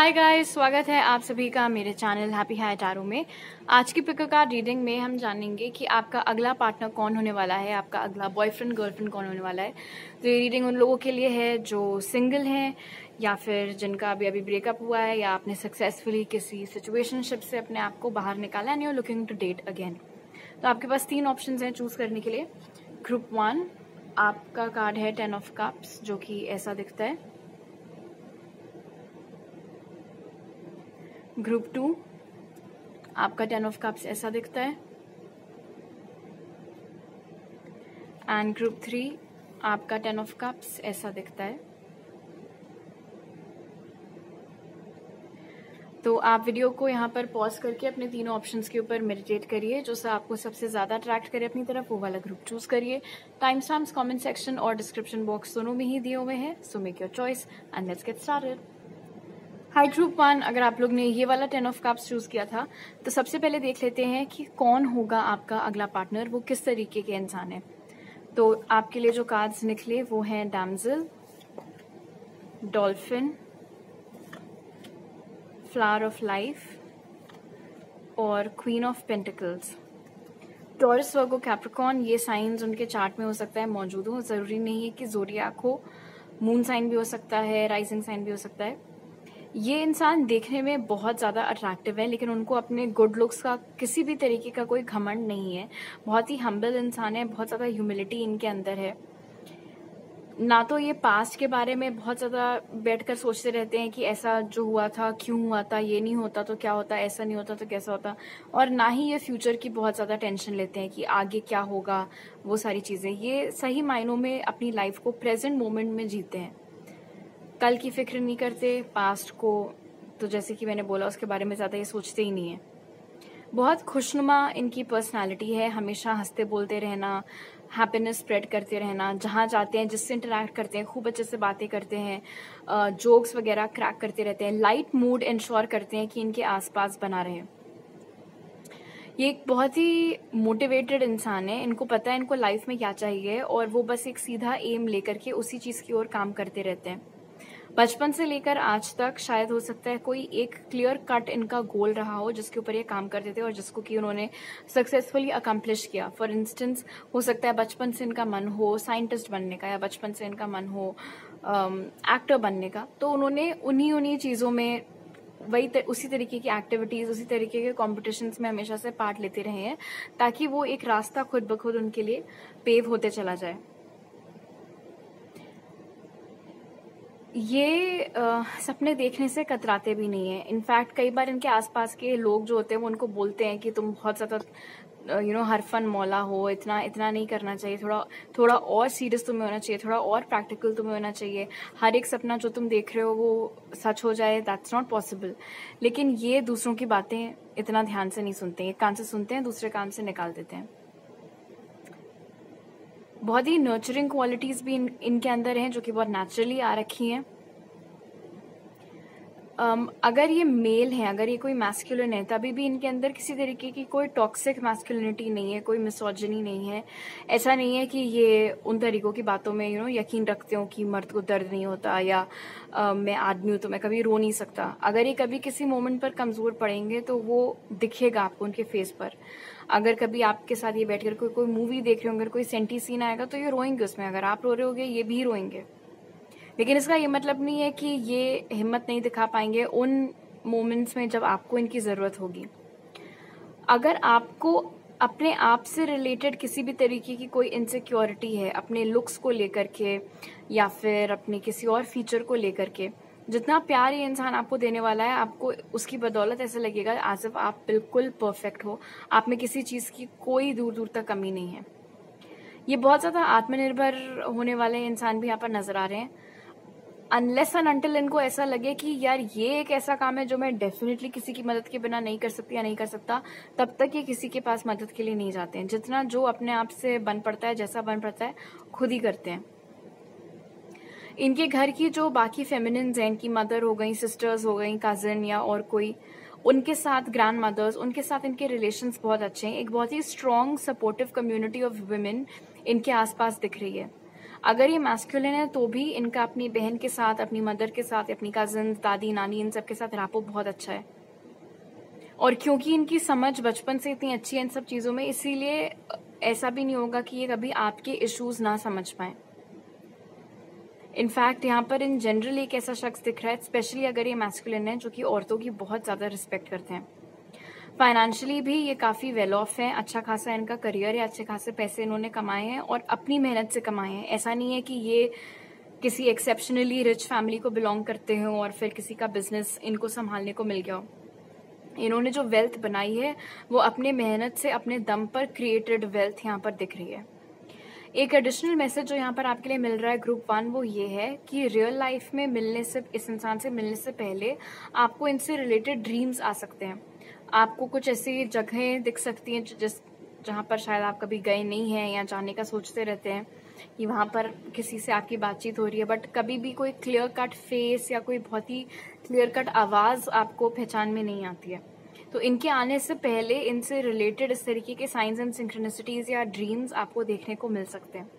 Hi guys, स्वागत है आप सभी का मेरे चैनल हैप्पी हाई टैरो में। आज की पिक कार्ड रीडिंग में हम जानेंगे कि आपका अगला पार्टनर कौन होने वाला है, आपका अगला बॉयफ्रेंड गर्लफ्रेंड कौन होने वाला है। तो ये रीडिंग उन लोगों के लिए है जो सिंगल हैं या फिर जिनका अभी ब्रेकअप हुआ है या आपने सक्सेसफुली किसी सिचुएशनशिप से अपने आप को बाहर निकाला and you are looking to date again. तो आपके पास 3 ऑप्शन हैं चूज करने के लिए। ग्रुप 1 आपका कार्ड है 10 ऑफ कप्स, जो कि ऐसा दिखता है। ग्रुप 2 आपका 10 ऑफ कप्स ऐसा दिखता है। एंड ग्रुप 3 आपका 10 ऑफ कप्स ऐसा दिखता है। तो आप वीडियो को यहाँ पर पॉज करके अपने तीनों ऑप्शंस के ऊपर मेडिटेट करिए, जो सा आपको सबसे ज्यादा अट्रैक्ट करे अपनी तरफ, वो वाला ग्रुप चूज करिए। टाइम स्टैम्प्स कमेंट सेक्शन और डिस्क्रिप्शन बॉक्स दोनों में ही दिए हुए हैं, so make your choice and let's get started. High group 1, अगर आप लोग ने ये वाला 10 ऑफ कप्स चूज किया था तो सबसे पहले देख लेते हैं कि कौन होगा आपका अगला पार्टनर, वो किस तरीके के इंसान है। तो आपके लिए जो कार्ड्स निकले वो हैं डैमजिल, डॉल्फिन, फ्लावर ऑफ लाइफ और queen of pentacles. Taurus, Virgo, Capricorn, ये साइंस उनके चार्ट में हो सकता है मौजूद हो। जरूरी नहीं है कि ज़ोडिएक हो, मून साइन भी हो सकता है, राइजिंग साइन भी हो सकता है। ये इंसान देखने में बहुत ज़्यादा अट्रैक्टिव है, लेकिन उनको अपने गुड लुक्स का किसी भी तरीके का कोई घमंड नहीं है। बहुत ही हम्बल इंसान है, बहुत ज़्यादा ह्यूमिलिटी इनके अंदर है। ना तो ये पास्ट के बारे में बहुत ज़्यादा बैठकर सोचते रहते हैं कि ऐसा जो हुआ था क्यों हुआ था, ये नहीं होता तो क्या होता, ऐसा नहीं होता तो कैसा होता, और ना ही ये फ्यूचर की बहुत ज़्यादा टेंशन लेते हैं कि आगे क्या होगा, वो सारी चीज़ें। ये सही मायनों में अपनी लाइफ को प्रेजेंट मोमेंट में जीते हैं, कल की फिक्र नहीं करते, पास्ट को तो जैसे कि मैंने बोला उसके बारे में ज़्यादा ये सोचते ही नहीं है। बहुत खुशनुमा इनकी पर्सनालिटी है, हमेशा हंसते बोलते रहना, हैप्पीनेस स्प्रेड करते रहना, जहाँ जाते हैं जिससे इंटरैक्ट करते हैं खूब अच्छे से बातें करते हैं, जोक्स वगैरह क्रैक करते रहते हैं, लाइट मूड इंश्योर करते हैं कि इनके आसपास बना रहे। ये एक बहुत ही मोटिवेटेड इंसान है, इनको पता है इनको लाइफ में क्या चाहिए और वो बस एक सीधा एम लेकर के उसी चीज़ की ओर काम करते रहते हैं। बचपन से लेकर आज तक शायद हो सकता है कोई एक क्लियर कट इनका गोल रहा हो जिसके ऊपर ये काम करते थे और जिसको कि उन्होंने सक्सेसफुली अकम्प्लिश किया। फॉर इंस्टेंस हो सकता है बचपन से इनका मन हो साइंटिस्ट बनने का, या बचपन से इनका मन हो एक्टर बनने का, तो उन्होंने उन्हीं चीज़ों में उसी तरीके की एक्टिविटीज, उसी तरीके के कॉम्पिटिशन्स में हमेशा से पार्ट लेते रहे हैं, ताकि वो एक रास्ता खुद ब खुद उनके लिए पेव होते चला जाए। ये सपने देखने से कतराते भी नहीं है। इनफैक्ट कई बार इनके आसपास के लोग जो होते हैं वो उनको बोलते हैं कि तुम बहुत ज़्यादा हरफन मौला हो, इतना नहीं करना चाहिए, थोड़ा और सीरियस तुम्हें होना चाहिए, थोड़ा और प्रैक्टिकल तुम्हें होना चाहिए। हर एक सपना जो तुम देख रहे हो वो सच हो जाए, दैट्स नॉट पॉसिबल। लेकिन ये दूसरों की बातें इतना ध्यान से नहीं सुनते, एक कान से सुनते हैं दूसरे कान से निकाल देते हैं। बहुत ही नर्चरिंग क्वालिटीज भी इनके अंदर हैं, जो कि बहुत नेचुरली आ रखी हैं। अगर ये मेल है, अगर ये कोई मैस्कुलिन है, तभी भी इनके अंदर किसी तरीके की कोई टॉक्सिक मैस्कुलिनिटी नहीं है, कोई मिसोजिनी नहीं है। ऐसा नहीं है कि ये उन तरीकों की बातों में यकीन रखते हो कि मर्द को दर्द नहीं होता, या मैं आदमी हूँ तो मैं कभी रो नहीं सकता। अगर ये कभी किसी मोमेंट पर कमजोर पड़ेंगे तो वो दिखेगा आपको उनके फेस पर। अगर कभी आपके साथ ये बैठकर कोई मूवी देख रहे होंगे, कोई सेंटी सीन आएगा तो ये रोएंगे उसमें, अगर आप रो रहे होगे ये भी रोएंगे। लेकिन इसका ये मतलब नहीं है कि ये हिम्मत नहीं दिखा पाएंगे उन मोमेंट्स में जब आपको इनकी ज़रूरत होगी। अगर आपको अपने आप से रिलेटेड किसी भी तरीके की कोई इनसिक्योरिटी है, अपने लुक्स को लेकर के या फिर अपने किसी और फीचर को लेकर के, जितना प्यार ये इंसान आपको देने वाला है, आपको उसकी बदौलत ऐसा लगेगा एज इफ आप बिल्कुल परफेक्ट हो, आप में किसी चीज़ की कोई दूर दूर तक कमी नहीं है। ये बहुत ज़्यादा आत्मनिर्भर होने वाले इंसान भी यहाँ पर नजर आ रहे हैं। अनलेस एंड अनटिल इनको ऐसा लगे कि यार ये एक ऐसा काम है जो मैं डेफिनेटली किसी की मदद के बिना नहीं कर सकती या नहीं कर सकता, तब तक ये किसी के पास मदद के लिए नहीं जाते हैं। जितना जो अपने आप से बन पड़ता है, जैसा बन पड़ता है, खुद ही करते हैं। इनके घर की जो बाकी फेमिनिन्स हैं, इनकी मदर हो गई, सिस्टर्स हो गई, कजिन या और कोई, उनके साथ ग्रैंड मदर्स, उनके साथ इनके रिलेशंस बहुत अच्छे हैं। एक बहुत ही strong supportive community of women इनके आसपास दिख रही है। अगर ये मैस्कुलिन है तो भी इनका अपनी बहन के साथ, अपनी मदर के साथ, अपनी कजिन, दादी, नानी, इन सब के साथ रैपो बहुत अच्छा है। और क्योंकि इनकी समझ बचपन से इतनी अच्छी है इन सब चीज़ों में, इसीलिए ऐसा भी नहीं होगा कि ये कभी आपके इश्यूज ना समझ पाए। इनफैक्ट यहाँ पर इन जनरल एक ऐसा शख्स दिख रहा है, स्पेशली अगर ये मैस्कुलिन है, जो कि औरतों की बहुत ज़्यादा रिस्पेक्ट करते हैं। फाइनेंशियली भी ये काफ़ी वेल ऑफ है, अच्छा खासा इनका करियर है, अच्छे खासे पैसे इन्होंने कमाए हैं और अपनी मेहनत से कमाए हैं। ऐसा नहीं है कि ये किसी एक्सेप्शनली रिच फैमिली को बिलोंग करते हो और फिर किसी का बिजनेस इनको संभालने को मिल गया हो। इन्होंने जो वेल्थ बनाई है वो अपने मेहनत से, अपने दम पर क्रिएटेड वेल्थ यहाँ पर दिख रही है। एक एडिशनल मैसेज जो यहाँ पर आपके लिए मिल रहा है ग्रुप 1 वो ये है कि रियल लाइफ में मिलने से, इस इंसान से मिलने से पहले आपको इनसे रिलेटेड ड्रीम्स आ सकते हैं। आपको कुछ ऐसी जगहें दिख सकती हैं जहाँ पर शायद आप कभी गए नहीं हैं या जाने का सोचते रहते हैं कि वहाँ पर किसी से आपकी बातचीत हो रही है, बट कभी भी कोई क्लियर कट फेस या कोई बहुत ही क्लियर कट आवाज़ आपको पहचान में नहीं आती है। तो इनके आने से पहले इनसे रिलेटेड इस तरीके के साइंस एंड सिंक्रोनिसिटीज या ड्रीम्स आपको देखने को मिल सकते हैं।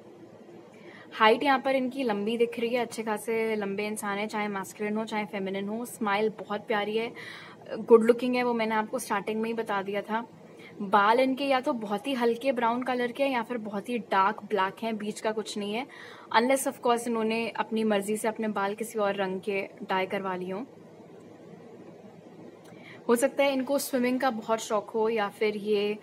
हाइट यहाँ पर इनकी लंबी दिख रही है, अच्छे खासे लंबे इंसान है, चाहे मैस्कुलिन हो चाहे फेमिनिन हो। स्माइल बहुत प्यारी है, गुड लुकिंग है, वो मैंने आपको स्टार्टिंग में ही बता दिया था। बाल इनके या तो बहुत ही हल्के ब्राउन कलर के हैं या फिर बहुत ही डार्क ब्लैक हैं, बीच का कुछ नहीं है, अनलेस ऑफ कोर्स इन्होंने अपनी मर्जी से अपने बाल किसी और रंग के डाई करवा लिए हों। हो सकता है इनको स्विमिंग का बहुत शौक हो, या फिर ये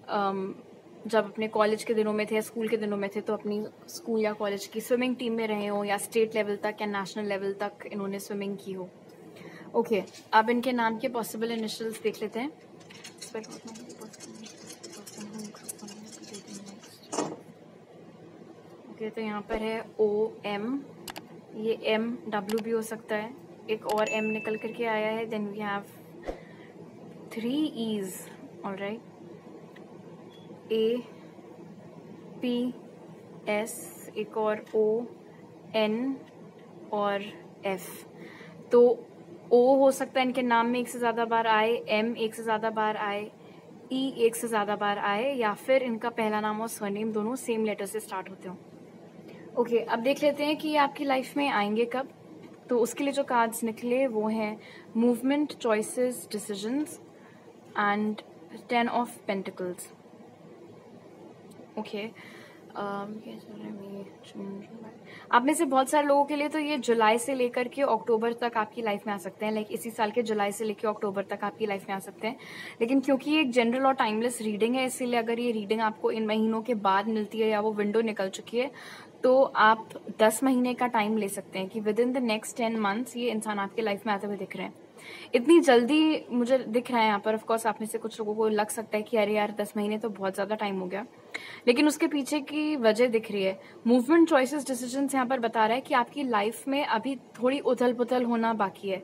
जब अपने कॉलेज के दिनों में थे, स्कूल के दिनों में थे, तो अपनी स्कूल या कॉलेज की स्विमिंग टीम में रहे हो, या स्टेट लेवल तक या नेशनल लेवल तक इन्होंने स्विमिंग की हो। ओके, अब इनके नाम के पॉसिबल इनिशियल्स देख लेते हैं। ओके, तो यहाँ पर है OM, ये MW भी हो सकता है, एक और M निकल करके आया है। Then we have 3 E's, alright, APS, एक और ON और F। तो O हो सकता है इनके नाम में एक से ज़्यादा बार आए, M एक से ज़्यादा बार आए, E एक से ज़्यादा बार आए, या फिर इनका पहला नाम और सरनेम दोनों सेम लेटर से स्टार्ट होते हो। ओके, अब देख लेते हैं कि ये आपकी लाइफ में आएंगे कब। तो उसके लिए जो कार्ड्स निकले वो हैं movement, choices, decisions and 10 of pentacles. Okay, आप में से बहुत सारे लोगों के लिए तो ये जुलाई से लेकर के अक्टूबर तक आपकी लाइफ में आ सकते हैं, लाइक इसी साल के जुलाई से लेकर अक्टूबर तक आपकी लाइफ में आ सकते हैं। लेकिन क्योंकि ये एक जनरल और टाइमलेस रीडिंग है, इसीलिए अगर ये रीडिंग आपको इन महीनों के बाद मिलती है या वो विंडो निकल चुकी है, तो आप 10 महीने का टाइम ले सकते हैं कि with in the next 10 months ये इंसान आपके लाइफ में आते हुए दिख रहे हैं। इतनी जल्दी मुझे दिख रहा है यहाँ पर। ऑफ कोर्स आप में से कुछ लोगों को लग सकता है कि अरे यार 10 महीने तो बहुत ज्यादा टाइम हो गया, लेकिन उसके पीछे की वजह दिख रही है। मूवमेंट, चॉइसेस, डिसीजंस यहाँ पर बता रहा है कि आपकी लाइफ में अभी थोड़ी उथल पुथल होना बाकी है।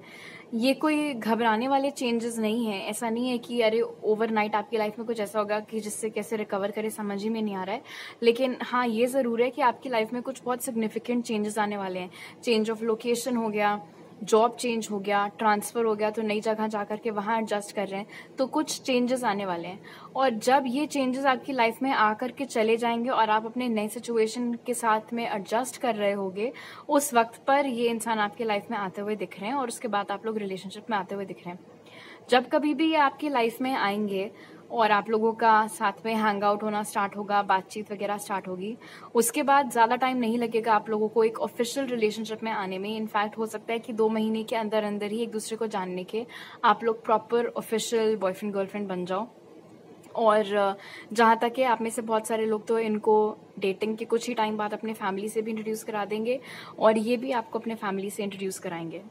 ये कोई घबराने वाले चेंजेस नहीं है। ऐसा नहीं है कि अरे ओवरनाइट आपकी लाइफ में कुछ ऐसा होगा कि जिससे कैसे रिकवर करे समझ ही में नहीं आ रहा है। लेकिन हाँ, ये जरूर है कि आपकी लाइफ में कुछ बहुत सिग्निफिकेंट चेंजेस आने वाले हैं। चेंज ऑफ लोकेशन हो गया, जॉब चेंज हो गया, ट्रांसफर हो गया, तो नई जगह जाकर के वहां एडजस्ट कर रहे हैं, तो कुछ चेंजेस आने वाले हैं। और जब ये चेंजेस आपकी लाइफ में आकर के चले जाएंगे और आप अपने नए सिचुएशन के साथ में एडजस्ट कर रहे होगे, उस वक्त पर ये इंसान आपकी लाइफ में आते हुए दिख रहे हैं और उसके बाद आप लोग रिलेशनशिप में आते हुए दिख रहे हैं। जब कभी भी ये आपकी लाइफ में आएंगे और आप लोगों का साथ में हैंग आउट होना स्टार्ट होगा, बातचीत वगैरह स्टार्ट होगी, उसके बाद ज़्यादा टाइम नहीं लगेगा आप लोगों को एक ऑफिशियल रिलेशनशिप में आने में। इनफैक्ट हो सकता है कि 2 महीने के अंदर अंदर ही एक दूसरे को जानने के आप लोग प्रॉपर ऑफिशियल बॉयफ्रेंड गर्लफ्रेंड बन जाओ। और जहाँ तक है, आप में से बहुत सारे लोग तो इनको डेटिंग के कुछ ही टाइम बाद अपने फैमिली से भी इंट्रोड्यूस करा देंगे और ये भी आपको अपने फैमिली से इंट्रोड्यूस कराएंगे।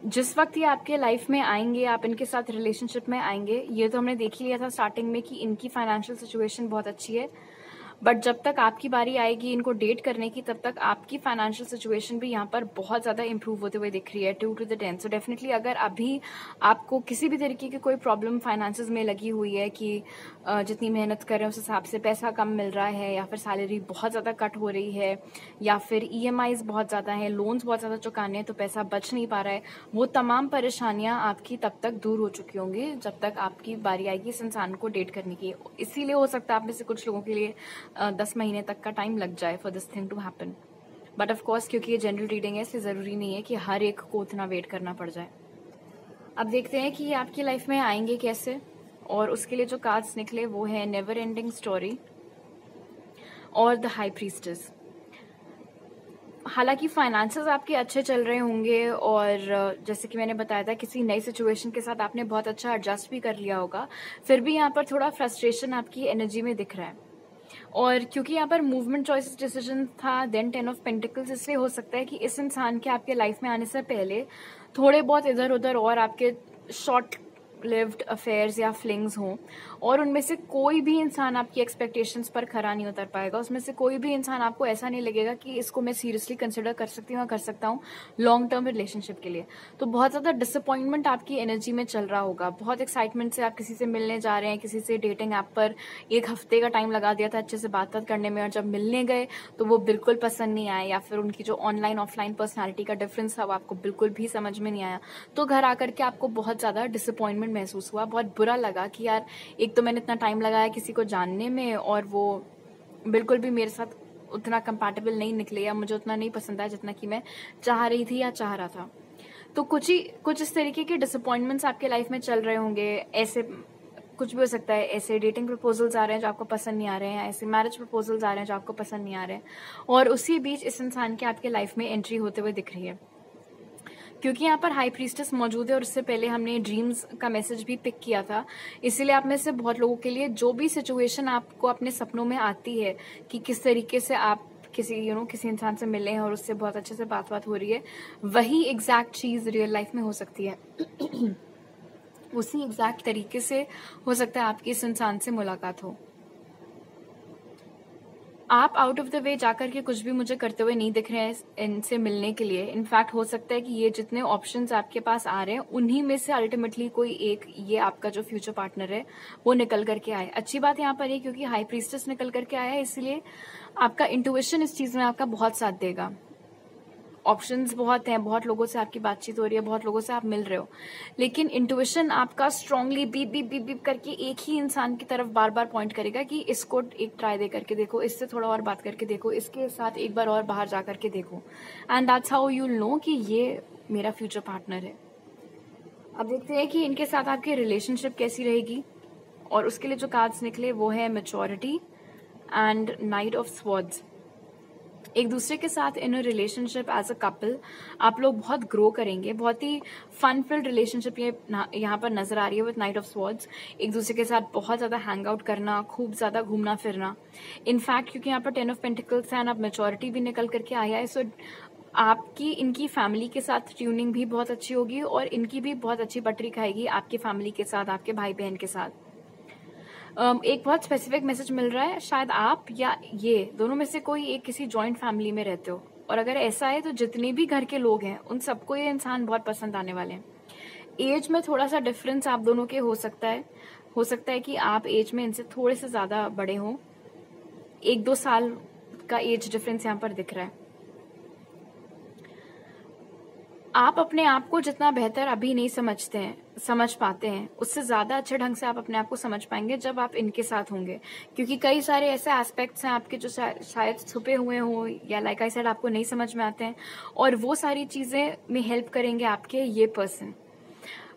जिस वक्त ये आपके लाइफ में आएंगे, आप इनके साथ रिलेशनशिप में आएंगे, ये तो हमने देख ही लिया था स्टार्टिंग में कि इनकी फाइनेंशियल सिचुएशन बहुत अच्छी है। बट जब तक आपकी बारी आएगी इनको डेट करने की, तब तक आपकी फाइनेंशियल सिचुएशन भी यहाँ पर बहुत ज़्यादा इंप्रूव होते हुए दिख रही है 2 to the 10। सो डेफिनेटली अगर अभी आपको किसी भी तरीके की कोई प्रॉब्लम फाइनेंसेस में लगी हुई है कि जितनी मेहनत कर रहे हैं उस हिसाब से पैसा कम मिल रहा है, या फिर सैलरी बहुत ज़्यादा कट हो रही है, या फिर EMIs बहुत ज़्यादा हैं, लोन्स बहुत ज़्यादा चुकाने हैं तो पैसा बच नहीं पा रहा है, वो तमाम परेशानियाँ आपकी तब तक दूर हो चुकी होंगी जब तक आपकी बारी आएगी इस इंसान को डेट करने की। इसीलिए हो सकता है आप में से कुछ लोगों के लिए 10 महीने तक का टाइम लग जाए for this thing to happen. But of course क्योंकि ये जनरल रीडिंग है, इसलिए ज़रूरी नहीं है कि हर एक को उतना वेट करना पड़ जाए। अब देखते हैं कि ये आपकी लाइफ में आएंगे कैसे, और उसके लिए जो कार्ड्स निकले वो है नेवर एंडिंग स्टोरी और द हाई प्रीस्टेस। हालांकि फाइनेंसेस आपके अच्छे चल रहे होंगे, और जैसे कि मैंने बताया था किसी नई सिचुएशन के साथ आपने बहुत अच्छा एडजस्ट भी कर लिया होगा, फिर भी यहाँ पर थोड़ा फ्रस्ट्रेशन आपकी एनर्जी में दिख रहा है। और क्योंकि यहाँ पर मूवमेंट चॉइसेस डिसीजन था, देन 10 ऑफ पेंटिकल्स, इसलिए हो सकता है कि इस इंसान के आपके लाइफ में आने से पहले थोड़े बहुत इधर उधर और आपके शॉर्ट लिव्ड अफेयर्स या फ्लिंग्स हों, और उनमें से कोई भी इंसान आपकी एक्सपेक्टेशंस पर खरा नहीं उतर पाएगा। उसमें से कोई भी इंसान आपको ऐसा नहीं लगेगा कि इसको मैं सीरियसली कंसिडर कर सकती हूँ या कर सकता हूँ लॉन्ग टर्म रिलेशनशिप के लिए। तो बहुत ज़्यादा डिसअपॉइंटमेंट आपकी एनर्जी में चल रहा होगा। बहुत एक्साइटमेंट से आप किसी से मिलने जा रहे हैं, किसी से डेटिंग ऐप पर 1 हफ्ते का टाइम लगा दिया था अच्छे से बात करने में, और जब मिलने गए तो वो बिल्कुल पसंद नहीं आया, या फिर उनकी जो ऑनलाइन ऑफलाइन पर्सनैलिटी का डिफरेंस था वो आपको बिल्कुल भी समझ में नहीं आया। तो घर आकर के आपको बहुत ज़्यादा डिसअपॉइंटमेंट महसूस हुआ, बहुत बुरा लगा कि यार एक तो मैंने इतना टाइम लगाया किसी को जानने में, और वो बिल्कुल भी मेरे साथ उतना कंपैटिबल नहीं निकले, या मुझे उतना नहीं पसंद आया जितना कि मैं चाह रही थी या चाह रहा था। तो कुछ इस तरीके के डिसअपॉइंटमेंट्स आपके लाइफ में चल रहे होंगे। ऐसे कुछ भी हो सकता है, ऐसे डेटिंग प्रपोजल्स आ रहे हैं जो आपको पसंद नहीं आ रहे हैं, ऐसे मैरिज प्रपोजल्स आ रहे हैं जो आपको पसंद नहीं आ रहे हैं, और उसी बीच इस इंसान के आपके लाइफ में एंट्री होते हुए दिख रही है। क्योंकि यहाँ पर हाई प्रीस्टेस मौजूद है, और उससे पहले हमने ड्रीम्स का मैसेज भी पिक किया था, इसीलिए आप में से बहुत लोगों के लिए जो भी सिचुएशन आपको अपने सपनों में आती है कि किस तरीके से आप किसी किसी इंसान से मिले हैं और उससे बहुत अच्छे से बात हो रही है, वही एग्जैक्ट चीज रियल लाइफ में हो सकती है। उसी एग्जैक्ट तरीके से हो सकता है आपकी इस इंसान से मुलाकात हो। आप आउट ऑफ द वे जाकर के कुछ भी मुझे करते हुए नहीं दिख रहे हैं इनसे मिलने के लिए। इनफैक्ट हो सकता है कि ये जितने ऑप्शंस आपके पास आ रहे हैं उन्हीं में से अल्टीमेटली कोई एक, ये आपका जो फ्यूचर पार्टनर है वो निकल करके आए। अच्छी बात यहाँ पर है क्योंकि हाई प्रीस्टेस निकल करके आया है, इसलिए आपका इंट्यूशन इस चीज में आपका बहुत साथ देगा। ऑप्शंस बहुत हैं, बहुत लोगों से आपकी बातचीत हो रही है, बहुत लोगों से आप मिल रहे हो, लेकिन इंट्यूशन आपका strongly beep beep beep beep करके एक ही इंसान की तरफ बार बार पॉइंट करेगा कि इसको एक ट्राई दे करके देखो, इससे थोड़ा और बात करके देखो, इसके साथ एक बार और बाहर जा करके देखो, and that's how you will know कि ये मेरा फ्यूचर पार्टनर है। अब देखते हैं कि इनके साथ आपकी रिलेशनशिप कैसी रहेगी, और उसके लिए जो कार्ड्स निकले वो है maturity and knight of swords. एक दूसरे के साथ in relationship as a couple आप लोग बहुत ग्रो करेंगे। बहुत ही फन फिल्ड रिलेशनशिप ये यहाँ पर नजर आ रही है विद नाइट ऑफ स्वॉर्ड्स। एक दूसरे के साथ बहुत ज्यादा हैंग आउट करना, खूब ज्यादा घूमना फिरना। इनफैक्ट क्योंकि यहाँ पर 10 ऑफ पेंटिकल्स है, अब मैच्योरिटी भी निकल करके आया है, सो आपकी इनकी फैमिली के साथ ट्यूनिंग भी बहुत अच्छी होगी, और इनकी भी बहुत अच्छी बटरी खाएगी आपकी फैमिली के साथ, आपके भाई बहन के साथ। एक बहुत स्पेसिफिक मैसेज मिल रहा है, शायद आप या ये दोनों में से कोई एक किसी जॉइंट फैमिली में रहते हो, और अगर ऐसा है तो जितने भी घर के लोग हैं उन सबको ये इंसान बहुत पसंद आने वाले हैं। एज में थोड़ा सा डिफरेंस आप दोनों के हो सकता है कि आप एज में इनसे थोड़े से ज्यादा बड़े हों। 1-2 साल का एज डिफरेंस यहाँ पर दिख रहा है। आप अपने आप को जितना बेहतर अभी नहीं समझ पाते हैं, उससे ज्यादा अच्छे ढंग से आप अपने आप को समझ पाएंगे जब आप इनके साथ होंगे, क्योंकि कई सारे ऐसे एस्पेक्ट्स हैं आपके जो शायद छुपे हुए हों, या लाइक आई सेड आपको नहीं समझ में आते हैं, और वो सारी चीजें में हेल्प करेंगे आपके ये पर्सन।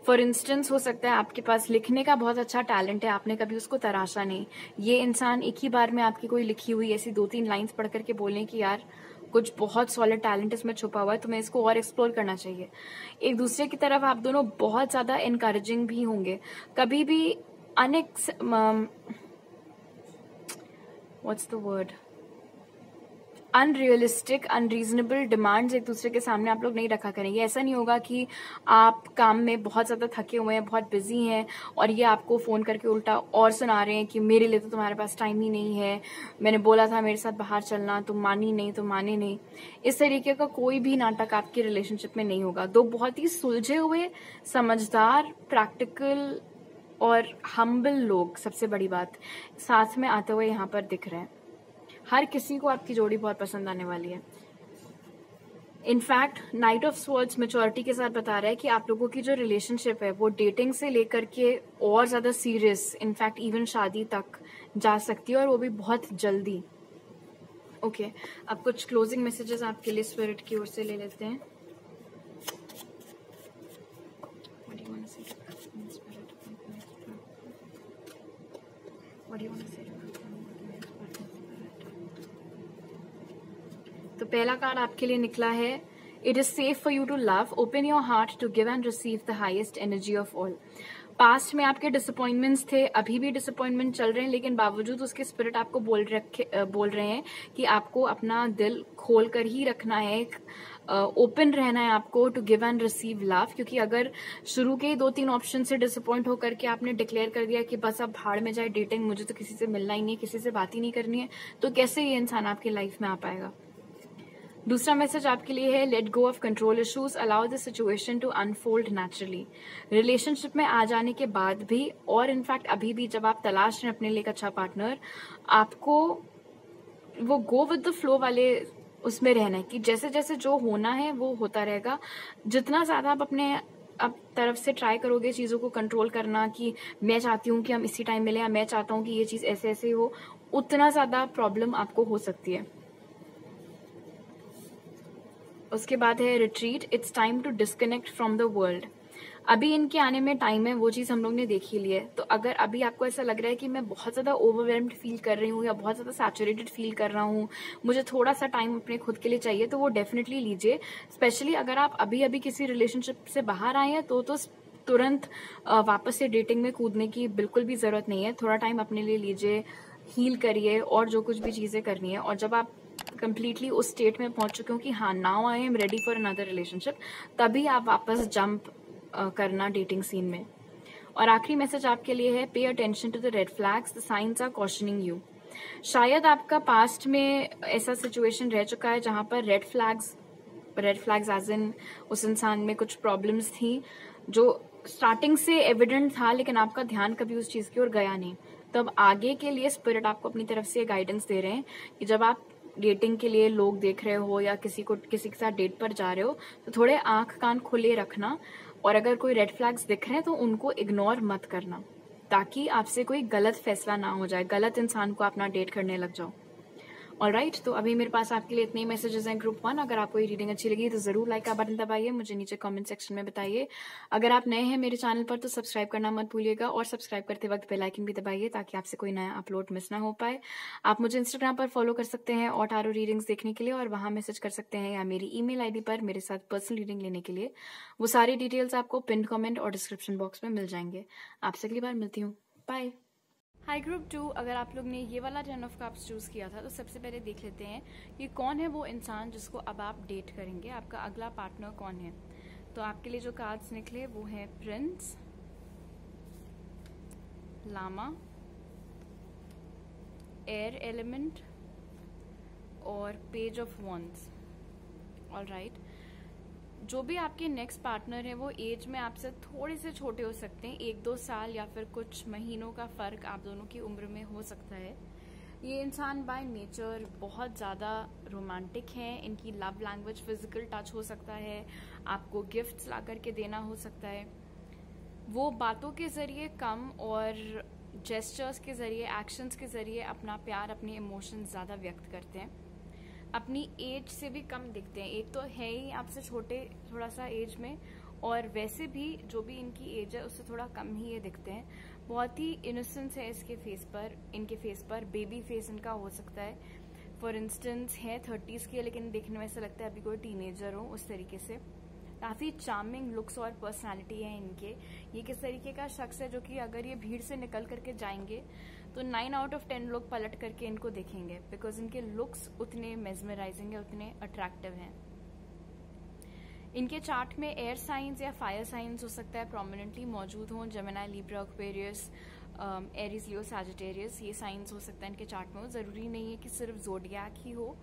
फॉर इंस्टेंस हो सकता है आपके पास लिखने का बहुत अच्छा टैलेंट है, आपने कभी उसको तराशा नहीं। ये इंसान एक ही बार में आपकी कोई लिखी हुई ऐसी 2-3 लाइंस पढ़ करके बोलें कि यार कुछ बहुत सॉलिड टैलेंट इसमें छुपा हुआ है, तुम्हें इसको और एक्सप्लोर करना चाहिए। एक दूसरे की तरफ आप दोनों बहुत ज्यादा एनकरेजिंग भी होंगे। कभी भी what's the word, unrealistic unreasonable demands एक दूसरे के सामने आप लोग नहीं रखा करेंगे। ऐसा नहीं होगा कि आप काम में बहुत ज्यादा थके हुए हैं, बहुत बिजी हैं, और ये आपको फोन करके उल्टा और सुना रहे हैं कि मेरे लिए तो तुम्हारे पास टाइम ही नहीं है, मैंने बोला था मेरे साथ बाहर चलना, तुम माने नहीं। इस तरीके का कोई भी नाटक आपके रिलेशनशिप में नहीं होगा। दो बहुत ही सुलझे हुए, समझदार, प्रैक्टिकल और हम्बल लोग, सबसे बड़ी बात, साथ में आते हुए यहाँ पर दिख रहे हैं। हर किसी को आपकी जोड़ी बहुत पसंद आने वाली है। In fact night of swords maturity के साथ बता रहा है कि आप लोगों की जो रिलेशनशिप है वो डेटिंग से लेकर के और ज्यादा सीरियस, इनफैक्ट इवन शादी तक जा सकती है, और वो भी बहुत जल्दी। ओके, अब कुछ क्लोजिंग मैसेजेस आपके लिए स्पिरिट की ओर से ले लेते हैं। तो पहला कार्ड आपके लिए निकला है, it is safe for you to love, open your heart to give and receive the highest energy of all. Past में आपके डिसअपॉइंटमेंट्स थे, अभी भी डिसअपॉइंटमेंट चल रहे हैं, लेकिन बावजूद उसके स्पिरिट आपको बोल रहे हैं कि आपको अपना दिल खोल कर ही रखना है, ओपन रहना है आपको to give and receive love. क्योंकि अगर शुरू के 2-3 ऑप्शन से डिसअपॉइंट होकर के आपने डिक्लेयर कर दिया कि बस अब भाड़ में जाए डेटिंग, मुझे तो किसी से मिलना ही नहीं है, किसी से बात ही नहीं करनी है, तो कैसे ये इंसान आपकी लाइफ में आ पाएगा। दूसरा मैसेज आपके लिए है, let go of control issues, allow the situation to unfold naturally. Relationship में आ जाने के बाद भी, और इनफैक्ट अभी भी जब आप तलाश रहे हैं अपने लिए एक अच्छा पार्टनर, आपको वो गो विद द फ्लो वाले उसमें रहना है कि जैसे जैसे जो होना है वो होता रहेगा। जितना ज्यादा आप अपने तरफ से ट्राई करोगे चीजों को कंट्रोल करना कि मैं चाहती हूँ कि हम इसी टाइम मिले, या मैं चाहता हूँ कि ये चीज ऐसे ऐसे हो, उतना ज्यादा प्रॉब्लम आपको हो सकती है। उसके बाद है retreat, it's time to disconnect from the world. अभी इनके आने में टाइम है, वो चीज हम लोग ने देखी ली है। तो अगर अभी आपको ऐसा लग रहा है कि मैं बहुत ज्यादा ओवरवेल्म्ड फील कर रही हूँ या बहुत ज्यादा सैचुरेटेड फील कर रहा हूँ, मुझे थोड़ा सा टाइम अपने खुद के लिए चाहिए, तो वो डेफिनेटली लीजिए। स्पेशली अगर आप अभी अभी किसी रिलेशनशिप से बाहर आए हैं तो तुरंत वापस से डेटिंग में कूदने की बिल्कुल भी जरूरत नहीं है। थोड़ा टाइम अपने लिए लीजिए, हील करिए और जो कुछ भी चीजें करनी है। और जब आप कंप्लीटली उस स्टेट में पहुंच चुके हो कि हाँ now I am ready for another relationship, तभी आप वापस जंप करना डेटिंग सीन में। और आखिरी मैसेज आपके लिए है, pay attention to the red flags, the signs are cautioning you. शायद आपका पास्ट में ऐसा सिचुएशन रह चुका है जहां पर रेड फ्लैग्स एज इन उस इंसान में कुछ प्रॉब्लम्स थी जो स्टार्टिंग से एविडेंट था, लेकिन आपका ध्यान कभी उस चीज की ओर गया नहीं। तो अब आगे के लिए स्पिरिट आपको अपनी तरफ से गाइडेंस दे रहे हैं कि जब आप डेटिंग के लिए लोग देख रहे हो या किसी के साथ डेट पर जा रहे हो, तो थोड़े आंख कान खुले रखना, और अगर कोई रेड फ्लैग्स दिख रहे हैं तो उनको इग्नोर मत करना, ताकि आपसे कोई गलत फैसला ना हो जाए, गलत इंसान को अपना डेट करने लग जाओ। ऑलराइट, तो अभी मेरे पास आपके लिए इतने ही मैसेजेस हैं ग्रुप 1। अगर आपको ये रीडिंग अच्छी लगी तो जरूर लाइक का बटन दबाइए, मुझे नीचे कमेंट सेक्शन में बताइए। अगर आप नए हैं मेरे चैनल पर तो सब्सक्राइब करना मत भूलिएगा, और सब्सक्राइब करते वक्त बेल आइकन भी दबाइए ताकि आपसे कोई नया अपलोड मिस ना हो पाए। आप मुझे इंस्टाग्राम पर फॉलो कर सकते हैं और टारो रीडिंग्स देखने के लिए, और वहां मैसेज कर सकते हैं, या मेरी ईमेल आईडी पर मेरे साथ पर्सनल रीडिंग लेने के लिए। वो सारी डिटेल्स आपको पिन कमेंट और डिस्क्रिप्शन बॉक्स में मिल जाएंगे। आपसे अगली बार मिलती हूँ, बाय। हाई ग्रुप 2, अगर आप लोग ने ये वाला 10 ऑफ कप्स चूज किया था तो सबसे पहले देख लेते हैं कि कौन है वो इंसान जिसको अब आप डेट करेंगे, आपका अगला पार्टनर कौन है। तो आपके लिए जो कार्ड्स निकले वो है प्रिंस, लामा, एयर एलिमेंट और पेज ऑफ वॉन्ड्स। ऑलराइट, जो भी आपके नेक्स्ट पार्टनर है वो एज में आपसे थोड़े से छोटे हो सकते हैं, 1-2 साल या फिर कुछ महीनों का फर्क आप दोनों की उम्र में हो सकता है। ये इंसान बाय नेचर बहुत ज्यादा रोमांटिक हैं, इनकी लव लैंग्वेज फिजिकल टच हो सकता है, आपको गिफ्ट्स ला करके देना हो सकता है। वो बातों के जरिए कम और जेस्चर्स के जरिए, एक्शंस के जरिए अपना प्यार, अपने इमोशंस ज्यादा व्यक्त करते हैं। अपनी एज से भी कम दिखते हैं, एक तो है ही आपसे छोटे थोड़ा सा एज में, और वैसे भी जो भी इनकी एज है उससे थोड़ा कम ही ये दिखते हैं। बहुत ही इनोसेंस है इनके फेस पर बेबी फेस इनका हो सकता है। फॉर इंस्टेंस है 30s के, लेकिन देखने में ऐसा लगता है अभी कोई टीनेजर हो, उस तरीके से। काफी चार्मिंग लुक्स और पर्सनालिटी है इनके। ये किस तरीके का शख्स है जो कि अगर ये भीड़ से निकल करके जाएंगे तो 9 आउट ऑफ 10 लोग पलट करके इनको देखेंगे, बिकॉज इनके लुक्स उतने मेस्मराइजिंग है, उतने अट्रैक्टिव हैं। इनके चार्ट में एयर साइंस या फायर साइंस हो सकता है प्रोमिनेंटली मौजूद हों, जेमिनी, लिब्रा, एक्वेरियस, एरीज, लियो, सैजिटेरियस, ये साइंस हो सकता है इनके चार्ट में हो। जरूरी नहीं है कि सिर्फ ज़ोडिएक ही हो,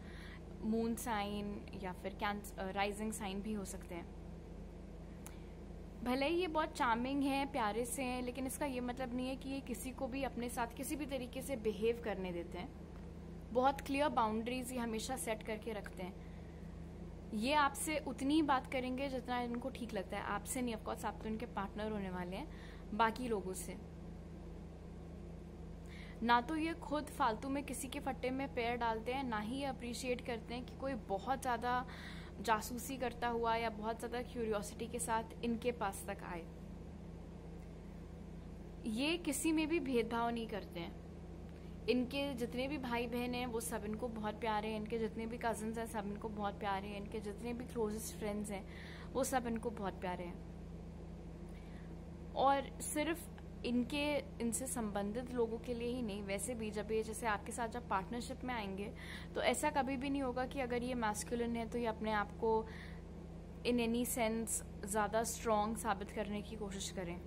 मून साइन या फिर राइजिंग साइन भी हो सकते हैं। भले ही ये बहुत चार्मिंग है, प्यारे से हैं, लेकिन इसका ये मतलब नहीं है कि ये किसी को भी अपने साथ किसी भी तरीके से बिहेव करने देते हैं। बहुत क्लियर बाउंड्रीज ये हमेशा सेट करके रखते हैं। ये आपसे उतनी ही बात करेंगे जितना इनको ठीक लगता है, आपसे नहीं। ऑफकोर्स आप तो इनके पार्टनर होने वाले हैं, बाकी लोगों से। ना तो ये खुद फालतू में किसी के फट्टे में पैर डालते हैं, ना ही ये अप्रिशिएट करते हैं कि कोई बहुत ज्यादा जासूसी करता हुआ या बहुत ज्यादा क्यूरियोसिटी के साथ इनके पास तक आए। ये किसी में भी भेदभाव नहीं करते हैं। इनके जितने भी भाई बहन हैं वो सब इनको बहुत प्यारे हैं, इनके जितने भी कजन्स हैं सब इनको बहुत प्यारे हैं, इनके जितने भी क्लोजेस्ट फ्रेंड्स हैं वो सब इनको बहुत प्यारे हैं। और सिर्फ इनसे संबंधित लोगों के लिए ही नहीं, वैसे भी जब ये जैसे आपके साथ जब पार्टनरशिप में आएंगे तो ऐसा कभी भी नहीं होगा कि अगर ये मैस्कुलिन है तो ये अपने आप को इन एनी सेंस ज्यादा स्ट्रॉन्ग साबित करने की कोशिश करें।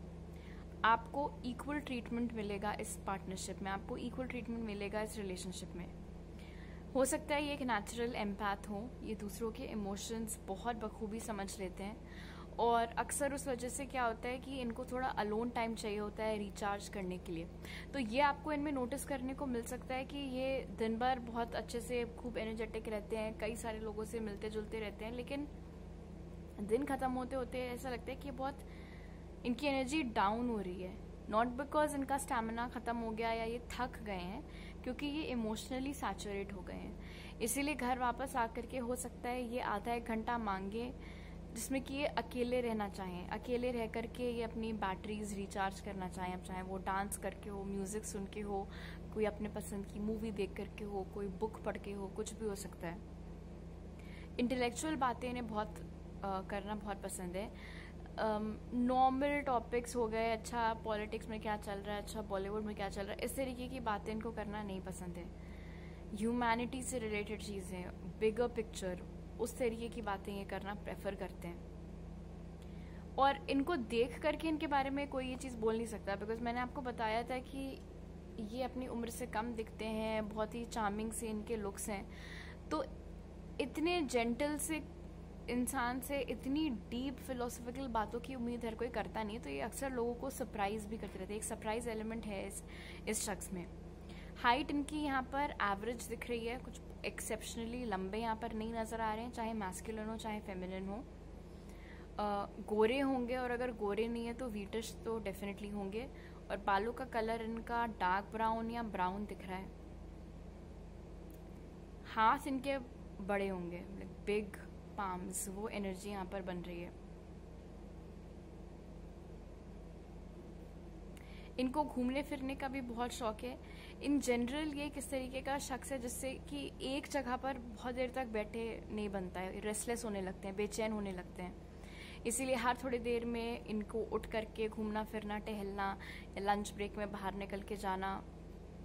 आपको इक्वल ट्रीटमेंट मिलेगा इस पार्टनरशिप में, आपको इक्वल ट्रीटमेंट मिलेगा इस रिलेशनशिप में। हो सकता है ये एक नेचुरल एम्पैथ हो, ये दूसरों के इमोशंस बहुत बखूबी समझ लेते हैं, और अक्सर उस वजह से क्या होता है कि इनको थोड़ा अलोन टाइम चाहिए होता है रिचार्ज करने के लिए। तो ये आपको इनमें नोटिस करने को मिल सकता है कि ये दिन भर बहुत अच्छे से खूब एनर्जेटिक रहते हैं, कई सारे लोगों से मिलते जुलते रहते हैं, लेकिन दिन खत्म होते होते ऐसा लगता है कि बहुत इनकी एनर्जी डाउन हो रही है। नॉट बिकॉज इनका स्टैमिना खत्म हो गया या ये थक गए हैं, क्योंकि ये इमोशनली सैचुरेट हो गए हैं। इसीलिए घर वापस आकर के हो सकता है ये आधा एक घंटा मांगे जिसमें कि ये अकेले रहना चाहें, अकेले रह करके ये अपनी बैटरीज रिचार्ज करना चाहें। अब चाहे वो डांस करके हो, म्यूजिक सुन के हो, कोई अपने पसंद की मूवी देख करके हो, कोई बुक पढ़ के हो, कुछ भी हो सकता है। इंटेलेक्चुअल बातें इन्हें बहुत करना बहुत पसंद है। नॉर्मल टॉपिक्स हो गए, अच्छा पॉलिटिक्स में क्या चल रहा है, अच्छा बॉलीवुड में क्या चल रहा है, इस तरीके की बातें इनको करना नहीं पसंद है। ह्यूमैनिटी से रिलेटेड चीजें, बिगर पिक्चर, उस तरीके की बातें ये करना प्रेफर करते हैं। और इनको देख करके इनके बारे में कोई ये चीज बोल नहीं सकता, बिकॉज मैंने आपको बताया था कि ये अपनी उम्र से कम दिखते हैं, बहुत ही चार्मिंग से इनके लुक्स हैं। तो इतने जेंटल से इंसान से इतनी डीप फिलोसफिकल बातों की उम्मीद हर कोई करता नहीं है, तो ये अक्सर लोगों को सरप्राइज भी करते रहते हैं। एक सरप्राइज एलिमेंट है इस शख्स में। हाइट इनकी यहाँ पर एवरेज दिख रही है, कुछ एक्सेप्शनली लंबे यहाँ पर नहीं नजर आ रहे हैं, चाहे मैस्कुलिन हो चाहे फेमिनिन हो। गोरे होंगे, और अगर गोरे नहीं है तो व्हीटिश तो डेफिनेटली होंगे। और बालों का कलर इनका डार्क ब्राउन या ब्राउन दिख रहा है। हाथ इनके बड़े होंगे, बिग पाम्स, वो एनर्जी यहाँ पर बन रही है। इनको घूमने फिरने का भी बहुत शौक है। इन जनरल ये किस तरीके का शख्स है जिससे कि एक जगह पर बहुत देर तक बैठे नहीं बनता है, रेस्टलेस होने लगते हैं, बेचैन होने लगते हैं। इसीलिए हर थोड़ी देर में इनको उठ करके घूमना फिरना, टहलना, लंच ब्रेक में बाहर निकल के जाना,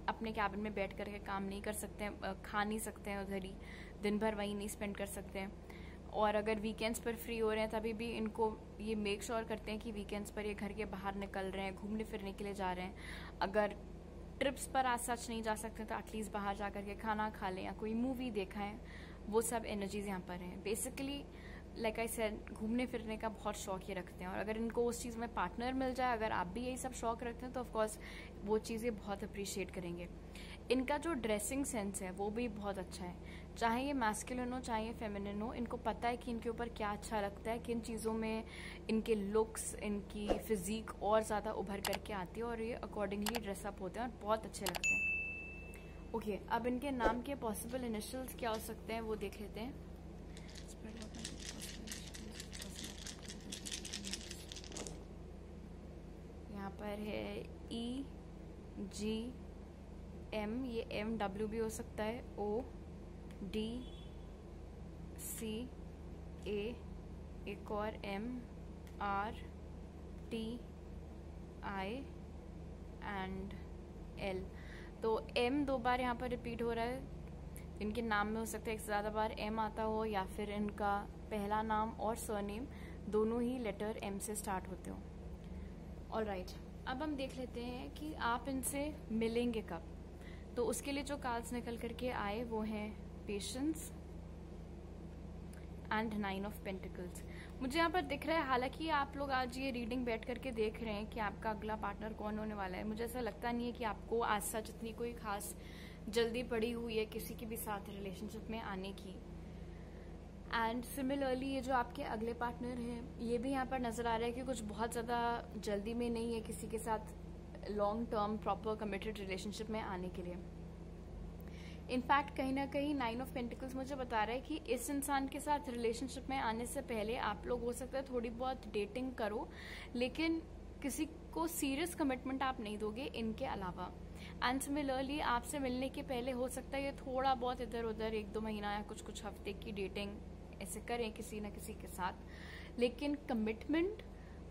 अपने कैबिन में बैठ करके काम नहीं कर सकते हैं, खा नहीं सकते हैं उधर ही, दिन भर वहीं नहीं स्पेंड कर सकते हैं। और अगर वीकेंड्स पर फ्री हो रहे हैं तभी भी इनको ये मेक श्योर करते हैं कि वीकेंड्स पर ये घर के बाहर निकल रहे हैं, घूमने फिरने के लिए जा रहे हैं। अगर ट्रिप्स पर आज सच नहीं जा सकते तो एटलीस्ट बाहर जा करके खाना खा लें या कोई मूवी देखा है, वो सब एनर्जीज यहाँ पर हैं। बेसिकली लाइक आई सेड, घूमने फिरने का बहुत शौक ये रखते हैं, और अगर इनको उस चीज़ में पार्टनर मिल जाए, अगर आप भी यही सब शौक रखते हैं तो ऑफकोर्स वो चीज़ें बहुत अप्रिशिएट करेंगे। इनका जो ड्रेसिंग सेंस है वो भी बहुत अच्छा है, चाहे ये मैस्कुलिन हो चाहे ये फेमिनिन हो। इनको पता है कि इनके ऊपर क्या अच्छा लगता है, किन चीज़ों में इनके लुक्स, इनकी फिजिक और ज़्यादा उभर करके आती है, और ये अकॉर्डिंगली ड्रेसअप होते हैं और बहुत अच्छे लगते हैं। ओके, अब इनके नाम के पॉसिबल इनिशियल्स क्या हो सकते हैं वो देख लेते हैं। यहाँ पर है EGM, ये MW भी हो सकता है, ODCA, एक और MRTI एंड L। तो M 2 बार यहाँ पर रिपीट हो रहा है। इनके नाम में हो सकता है एक से ज़्यादा बार M आता हो, या फिर इनका पहला नाम और सरनेम दोनों ही लेटर M से स्टार्ट होते हो। ऑलराइट, अब हम देख लेते हैं कि आप इनसे मिलेंगे कब। तो उसके लिए जो कार्ड्स निकल करके आए वो हैं पेशेंस एंड 9 ऑफ पेंटिकल्स। मुझे यहाँ पर दिख रहा है, हालांकि आप लोग आज ये रीडिंग बैठ करके देख रहे हैं कि आपका अगला पार्टनर कौन होने वाला है, मुझे ऐसा लगता नहीं है कि आपको आज सच इतनी कोई खास जल्दी पड़ी हुई है किसी के भी साथ रिलेशनशिप में आने की। एंड सिमिलरली ये जो आपके अगले पार्टनर हैं, ये भी यहाँ पर नजर आ रहा है कि कुछ बहुत ज्यादा जल्दी में नहीं है किसी के साथ long term proper committed relationship में आने के लिए। इनफैक्ट कहीं ना कहीं 9 ऑफ पेंटिकल्स मुझे बता रहा है कि इस इंसान के साथ रिलेशनशिप में आने से पहले आप लोग हो सकता है थोड़ी बहुत डेटिंग करो, लेकिन किसी को सीरियस कमिटमेंट आप नहीं दोगे इनके अलावा। एंड सिमिलरली आपसे मिलने के पहले हो सकता है ये थोड़ा बहुत इधर उधर 1-2 महीना या कुछ हफ्ते की डेटिंग ऐसे करें किसी न किसी के साथ, लेकिन कमिटमेंट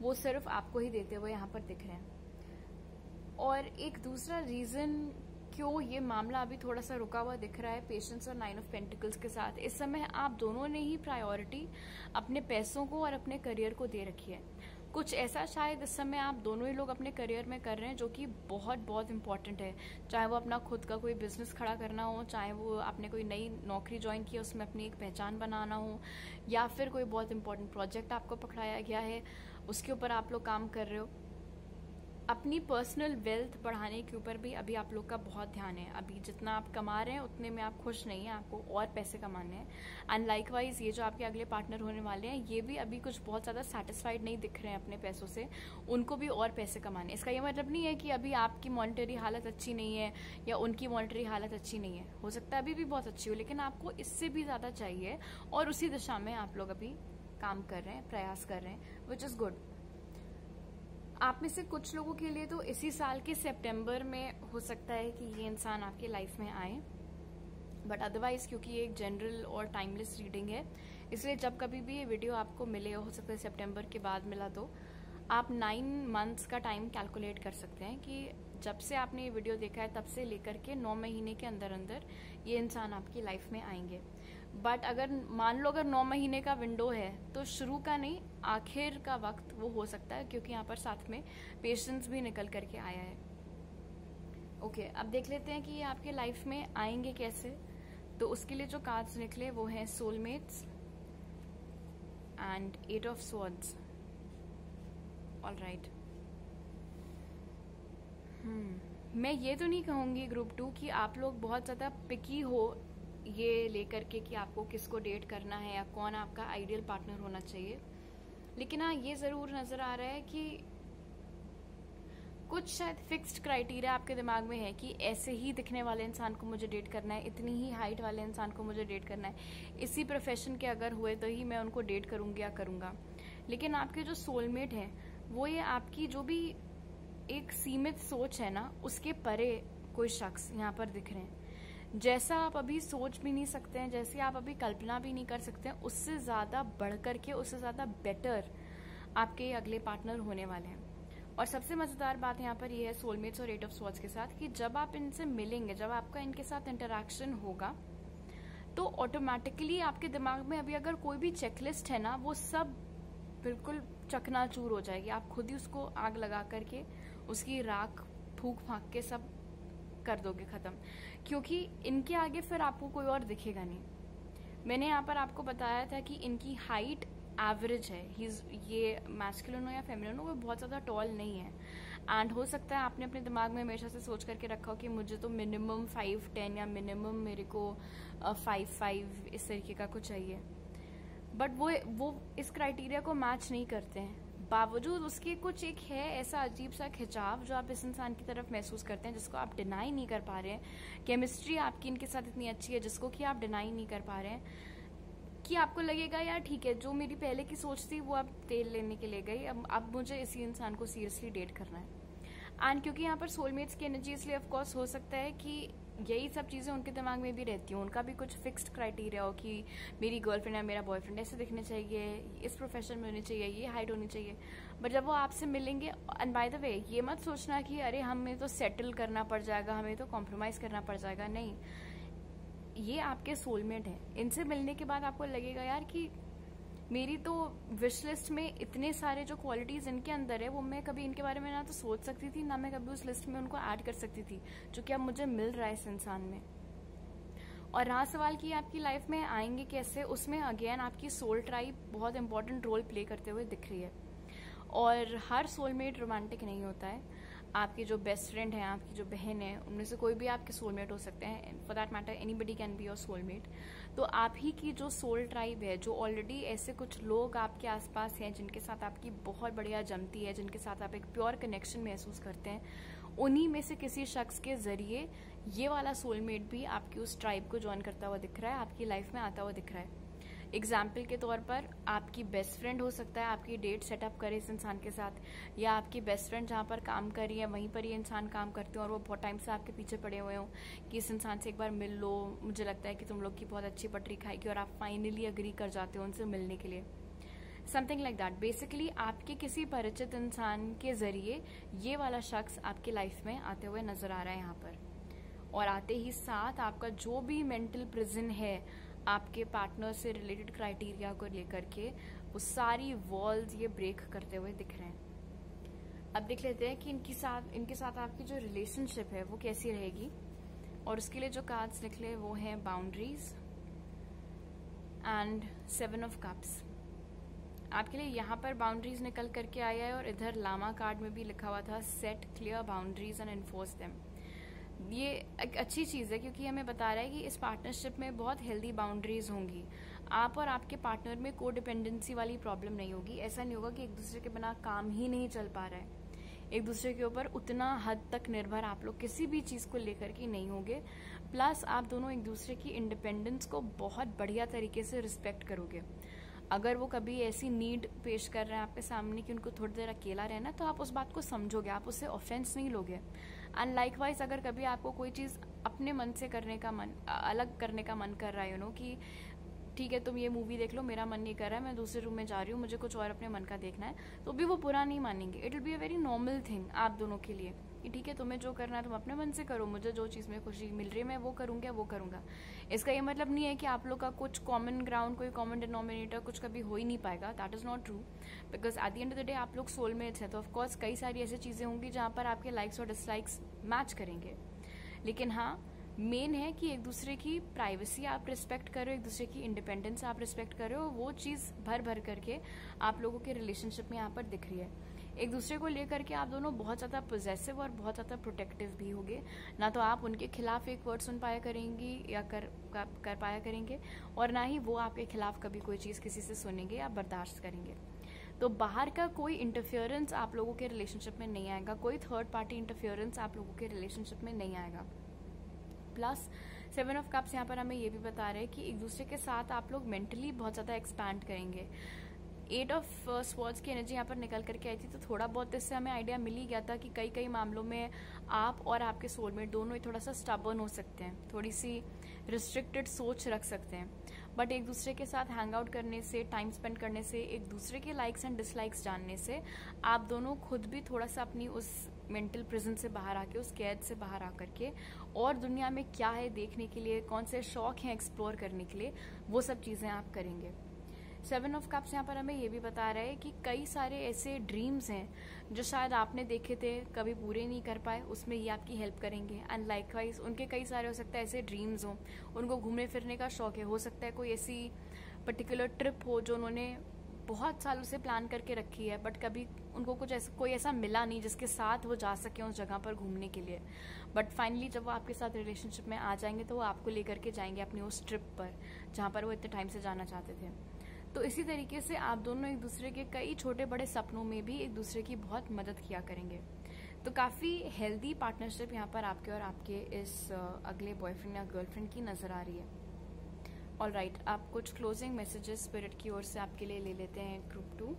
वो सिर्फ आपको ही देते हुए यहाँ पर दिख रहे हैं। और एक दूसरा रीजन क्यों ये मामला अभी थोड़ा सा रुका हुआ दिख रहा है पेशेंस और 9 ऑफ पेंटिकल्स के साथ, इस समय आप दोनों ने ही प्रायोरिटी अपने पैसों को और अपने करियर को दे रखी है। कुछ ऐसा शायद इस समय आप दोनों ही लोग अपने करियर में कर रहे हैं जो कि बहुत बहुत इंपॉर्टेंट है, चाहे वो अपना खुद का कोई बिजनेस खड़ा करना हो, चाहे वो आपने कोई नई नौकरी ज्वाइन की उसमें अपनी एक पहचान बनाना हो, या फिर कोई बहुत इंपॉर्टेंट प्रोजेक्ट आपको पकड़ाया गया है उसके ऊपर आप लोग काम कर रहे हो। अपनी पर्सनल वेल्थ बढ़ाने के ऊपर भी अभी आप लोग का बहुत ध्यान है। अभी जितना आप कमा रहे हैं उतने में आप खुश नहीं है, आपको और पैसे कमाने हैं। एंड लाइकवाइज ये जो आपके अगले पार्टनर होने वाले हैं ये भी अभी कुछ बहुत ज्यादा सेटिस्फाइड नहीं दिख रहे हैं अपने पैसों से, उनको भी और पैसे कमाने। इसका ये मतलब नहीं है कि अभी आपकी मॉनिटरी हालत अच्छी नहीं है या उनकी मॉनिटरी हालत अच्छी नहीं है, हो सकता है अभी भी बहुत अच्छी हो, लेकिन आपको इससे भी ज्यादा चाहिए और उसी दिशा में आप लोग अभी काम कर रहे हैं, प्रयास कर रहे हैं, विच इज गुड। आप में से कुछ लोगों के लिए तो इसी साल के सितंबर में हो सकता है कि ये इंसान आपके लाइफ में आए, बट अदरवाइज क्योंकि ये एक जनरल और टाइमलेस रीडिंग है इसलिए जब कभी भी ये वीडियो आपको मिले, हो सकता है सितंबर के बाद मिला, तो आप 9 मंथ्स का टाइम कैलकुलेट कर सकते हैं कि जब से आपने ये वीडियो देखा है तब से लेकर के 9 महीने के अंदर अंदर ये इंसान आपकी लाइफ में आएंगे। बट अगर मान लो अगर 9 महीने का विंडो है तो शुरू का नहीं आखिर का वक्त वो हो सकता है, क्योंकि यहाँ पर साथ में पेशेंस भी निकल करके आया है। ओके, अब देख लेते हैं कि ये आपके लाइफ में आएंगे कैसे। तो उसके लिए जो कार्ड्स निकले वो हैं soulmates and 8 of swords. All right, मैं ये तो नहीं कहूंगी ग्रुप 2 कि आप लोग बहुत ज्यादा पिकी हो ये लेकर के कि आपको किसको डेट करना है या कौन आपका आइडियल पार्टनर होना चाहिए, लेकिन हाँ ये जरूर नजर आ रहा है कि कुछ शायद फिक्स्ड क्राइटेरिया आपके दिमाग में है कि ऐसे ही दिखने वाले इंसान को मुझे डेट करना है, इतनी ही हाइट वाले इंसान को मुझे डेट करना है, इसी प्रोफेशन के अगर हुए तो ही मैं उनको डेट करूंगी या करूंगा। लेकिन आपके जो सोलमेट है वो ये आपकी जो भी एक सीमित सोच है ना उसके परे कोई शख्स यहाँ पर दिख रहे हैं। जैसा आप अभी सोच भी नहीं सकते हैं, जैसी आप अभी कल्पना भी नहीं कर सकते हैं, उससे ज्यादा बढ़ करके, उससे ज्यादा बेटर आपके अगले पार्टनर होने वाले हैं। और सबसे मजेदार बात यहाँ पर यह है सोलमेट्स और 8 ऑफ स्वॉर्ड्स के साथ कि जब आप इनसे मिलेंगे, जब आपका इनके साथ इंटरेक्शन होगा तो ऑटोमेटिकली आपके दिमाग में अभी अगर कोई भी चेकलिस्ट है ना वो सब बिल्कुल चकनाचूर हो जाएगी। आप खुद ही उसको आग लगा करके उसकी राख फूक फाक के सब कर दोगे खत्म, क्योंकि इनके आगे फिर आपको कोई और दिखेगा नहीं। मैंने यहाँ पर आपको बताया था कि इनकी हाइट एवरेज है, ये मैस्कुलिन हो या फेमिनिन हो, वो बहुत ज्यादा टॉल नहीं है। एंड हो सकता है आपने अपने दिमाग में हमेशा से सोच करके रखा हो कि मुझे तो मिनिमम 5'10" या मिनिमम मेरे को 5'5" इस तरीके का कुछ चाहिए, बट वो इस क्राइटेरिया को मैच नहीं करते हैं। बावजूद उसके कुछ एक है ऐसा अजीब सा खिंचाव जो आप इस इंसान की तरफ महसूस करते हैं, जिसको आप डिनाई नहीं कर पा रहे हैं। केमिस्ट्री आपकी इनके साथ इतनी अच्छी है जिसको कि आप डिनाई नहीं कर पा रहे हैं, कि आपको लगेगा यार ठीक है जो मेरी पहले की सोच थी वो अब तेल लेने के लिए गई, अब मुझे इसी इंसान को सीरियसली डेट करना है। एंड क्योंकि यहाँ पर सोलमेट्स की एनर्जी, इसलिए ऑफकोर्स हो सकता है कि यही सब चीजें उनके दिमाग में भी रहती हैं। उनका भी कुछ फिक्स्ड क्राइटेरिया हो कि मेरी गर्लफ्रेंड या मेरा बॉयफ्रेंड ऐसे दिखने चाहिए, इस प्रोफेशन में होनी चाहिए, ये हाइट होनी चाहिए। बट जब वो आपसे मिलेंगे, एंड बाय द वे ये मत सोचना कि अरे हमें तो सेटल करना पड़ जाएगा, हमें तो कॉम्प्रोमाइज करना पड़ जाएगा, नहीं, ये आपके सोलमेट है। इनसे मिलने के बाद आपको लगेगा यार कि मेरी तो विश लिस्ट में इतने सारे जो क्वालिटीज इनके अंदर है वो मैं कभी इनके बारे में ना तो सोच सकती थी, ना मैं कभी उस लिस्ट में उनको ऐड कर सकती थी, जो कि अब मुझे मिल रहा है इस इंसान में। और रहा सवाल कि आपकी लाइफ में आएंगे कैसे, उसमें अगेन आपकी सोल ट्राइब बहुत इंपॉर्टेंट रोल प्ले करते हुए दिख रही है। और हर सोलमेट रोमांटिक नहीं होता है। आपकी जो बेस्ट फ्रेंड है, आपकी जो बहन है, उनमें से कोई भी आपके सोलमेट हो सकते हैं। For that matter anybody can be your soulmate. तो आप ही की जो सोल ट्राइब है, जो ऑलरेडी ऐसे कुछ लोग आपके आसपास हैं जिनके साथ आपकी बहुत बढ़िया जमती है, जिनके साथ आप एक प्योर कनेक्शन महसूस करते हैं, उन्हीं में से किसी शख्स के जरिए ये वाला सोलमेट भी आपकी उस ट्राइब को ज्वाइन करता हुआ दिख रहा है, आपकी लाइफ में आता हुआ दिख रहा है। एग्जाम्पल के तौर पर आपकी बेस्ट फ्रेंड हो सकता है आपकी डेट सेटअप करे इस इंसान के साथ, या आपकी बेस्ट फ्रेंड जहां पर काम कर रही है वहीं पर ये इंसान काम करते हो और वो बहुत टाइम से आपके पीछे पड़े हुए हो कि इस इंसान से एक बार मिल लो, मुझे लगता है कि तुम लोग की बहुत अच्छी पटरी खाएगी, और आप फाइनली अग्री कर जाते हो उनसे मिलने के लिए। Something like that. बेसिकली आपके किसी परिचित इंसान के जरिए ये वाला शख्स आपकी लाइफ में आते हुए नजर आ रहा है यहाँ पर, और आते ही साथ आपका जो भी मेंटल प्रिजन है आपके पार्टनर से रिलेटेड क्राइटेरिया को लेकर के, वो सारी वॉल्स ये ब्रेक करते हुए दिख रहे हैं। अब देख लेते हैं कि इनके साथ आपकी जो रिलेशनशिप है वो कैसी रहेगी, और उसके लिए जो कार्ड्स निकले वो हैं बाउंड्रीज एंड 7 ऑफ कप्स। आपके लिए यहाँ पर बाउंड्रीज निकल करके आया है, और इधर लामा कार्ड में भी लिखा हुआ था set clear boundaries and enforce them. ये एक अच्छी चीज है क्योंकि हमें बता रहा है कि इस पार्टनरशिप में बहुत हेल्दी बाउंड्रीज होंगी। आप और आपके पार्टनर में को डिपेंडेंसी वाली प्रॉब्लम नहीं होगी। ऐसा नहीं होगा कि एक दूसरे के बिना काम ही नहीं चल पा रहा है। एक दूसरे के ऊपर उतना हद तक निर्भर आप लोग किसी भी चीज को लेकर के नहीं होंगे। प्लस आप दोनों एक दूसरे की इंडिपेंडेंस को बहुत बढ़िया तरीके से रिस्पेक्ट करोगे। अगर वो कभी ऐसी नीड पेश कर रहे हैं आपके सामने कि उनको थोड़ी देर अकेला रहना, तो आप उस बात को समझोगे, आप उससे ऑफेंस नहीं लोगे। एंड लाइकवाइज अगर कभी आपको कोई चीज अपने मन से करने का मन, अलग करने का मन कर रहा है, कि ठीक है तुम ये मूवी देख लो, मेरा मन नहीं कर रहा है, मैं दूसरे रूम में जा रही हूँ, मुझे कुछ और अपने मन का देखना है, तो भी वो बुरा नहीं मानेंगे। It will be a very normal thing आप दोनों के लिए कि ठीक है तुम्हें जो करना है तुम अपने मन से करो, मुझे जो चीज में खुशी मिल रही है मैं वो करूंगा। इसका ये मतलब नहीं है कि आप लोग का कुछ कॉमन ग्राउंड, कोई कॉमन डिनोमिनेटर कुछ कभी हो ही नहीं पाएगा। That is not true, because at the end of the day आप लोग सोलमेट्स हैं, तो ऑफकोर्स कई सारी ऐसी चीजें होंगी जहां पर आपके लाइक्स और डिसलाइक्स मैच करेंगे। लेकिन हाँ, मेन है कि एक दूसरे की प्राइवेसी आप रिस्पेक्ट करो, एक दूसरे की इंडिपेंडेंस आप रिस्पेक्ट करो। वो चीज भर भर करके आप लोगों के रिलेशनशिप में यहाँ पर दिख रही है। एक दूसरे को लेकर के आप दोनों बहुत ज्यादा पॉजेसिव और बहुत ज्यादा प्रोटेक्टिव भी होगे। ना तो आप उनके खिलाफ एक वर्ड सुन पाया करेंगी या कर पाया करेंगे, और ना ही वो आपके खिलाफ कभी कोई चीज किसी से सुनेंगे या बर्दाश्त करेंगे। तो बाहर का कोई इंटरफियरेंस आप लोगों के रिलेशनशिप में नहीं आएगा, कोई थर्ड पार्टी इंटरफियरेंस आप लोगों के रिलेशनशिप में नहीं आएगा। प्लस 7 ऑफ कप्स यहाँ पर हमें ये भी बता रहे हैं कि एक दूसरे के साथ आप लोग मेंटली बहुत ज्यादा एक्सपैंड करेंगे। 8 ऑफ स्वॉर्ड्स की एनर्जी यहाँ पर निकल करके आई थी, तो थोड़ा बहुत इससे हमें आइडिया मिल ही गया था कि कई मामलों में आप और आपके सोलमेट दोनों ही थोड़ा सा स्टबर्न हो सकते हैं, थोड़ी सी रिस्ट्रिक्टेड सोच रख सकते हैं। बट एक दूसरे के साथ हैंग आउट करने से, टाइम स्पेंड करने से, एक दूसरे के लाइक्स एंड डिसलाइक्स जानने से आप दोनों खुद भी थोड़ा सा अपनी उस मेंटल प्रिजन से बाहर आके, उस कैद से बाहर आकर के, और दुनिया में क्या है देखने के लिए, कौन से शौक हैं एक्सप्लोर करने के लिए, वो सब चीजें आप करेंगे। 7 ऑफ कप्स यहाँ पर हमें ये भी बता रहा है कि कई सारे ऐसे ड्रीम्स हैं जो शायद आपने देखे थे, कभी पूरे नहीं कर पाए, उसमें ये आपकी हेल्प करेंगे। एंड लाइकवाइज उनके कई सारे हो सकता है ऐसे ड्रीम्स हो, उनको घूमने फिरने का शौक है, हो सकता है कोई ऐसी पर्टिकुलर ट्रिप हो जो उन्होंने बहुत सालों से प्लान करके रखी है, बट कभी उनको कोई ऐसा मिला नहीं जिसके साथ वो जा सके उस जगह पर घूमने के लिए। बट फाइनली जब वो आपके साथ रिलेशनशिप में आ जाएंगे तो वो आपको लेकर के जाएंगे अपनी उस ट्रिप पर जहां पर वो इतने टाइम से जाना चाहते थे। तो इसी तरीके से आप दोनों एक दूसरे के कई छोटे बड़े सपनों में भी एक दूसरे की बहुत मदद किया करेंगे। तो काफी हेल्दी पार्टनरशिप यहाँ पर आपके और आपके इस अगले बॉयफ्रेंड या गर्लफ्रेंड की नजर आ रही है। ऑलराइट, आप कुछ क्लोजिंग मैसेजेस स्पिरिट की ओर से आपके लिए ले लेते हैं ग्रुप 2।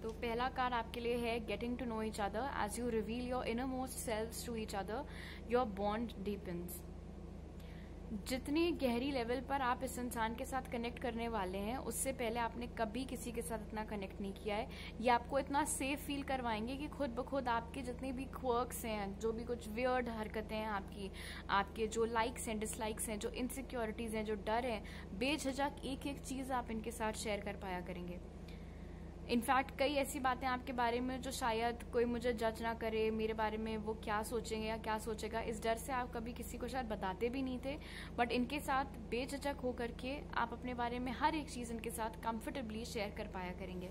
तो पहला कार्ड आपके लिए है getting to know each other. As you reveal your inner most selves to each other, your bond deepens. जितनी गहरी लेवल पर आप इस इंसान के साथ कनेक्ट करने वाले हैं, उससे पहले आपने कभी किसी के साथ इतना कनेक्ट नहीं किया है। ये आपको इतना सेफ फील करवाएंगे कि खुद ब खुद आपके जितने भी क्वर्क्स हैं, जो भी कुछ वियर्ड हरकतें हैं आपके जो लाइक्स हैं, डिसलाइक्स हैं, जो इनसिक्योरिटीज हैं, जो डर है, बेझिझक एक एक चीज आप इनके साथ शेयर कर पाया करेंगे। इनफैक्ट कई ऐसी बातें आपके बारे में जो शायद कोई मुझे जज ना करे, मेरे बारे में वो क्या सोचेंगे या क्या सोचेगा, इस डर से आप कभी किसी को शायद बताते भी नहीं थे, बट इनके साथ बेझिझक होकर के आप अपने बारे में हर एक चीज इनके साथ कंफर्टेबली शेयर कर पाया करेंगे।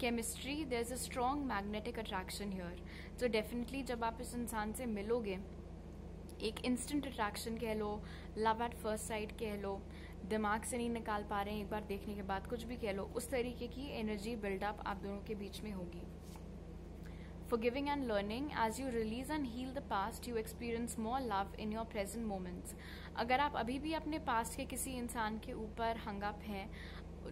Chemistry, there is a strong magnetic attraction here. तो डेफिनेटली जब आप इस इंसान से मिलोगे, एक इंस्टेंट अट्रैक्शन कह लो, लव एट फर्स्ट साइट कह लो, दिमाग से नहीं निकाल पा रहे हैं एक बार देखने के बाद, कुछ भी कह लो, उस तरीके की एनर्जी बिल्डअप आप दोनों के बीच में होगी। Forgiving and learning, as you release and heal the past, you experience more love in your present moments. अगर आप अभी भी अपने पास्ट के किसी इंसान के ऊपर हंग अप हैं,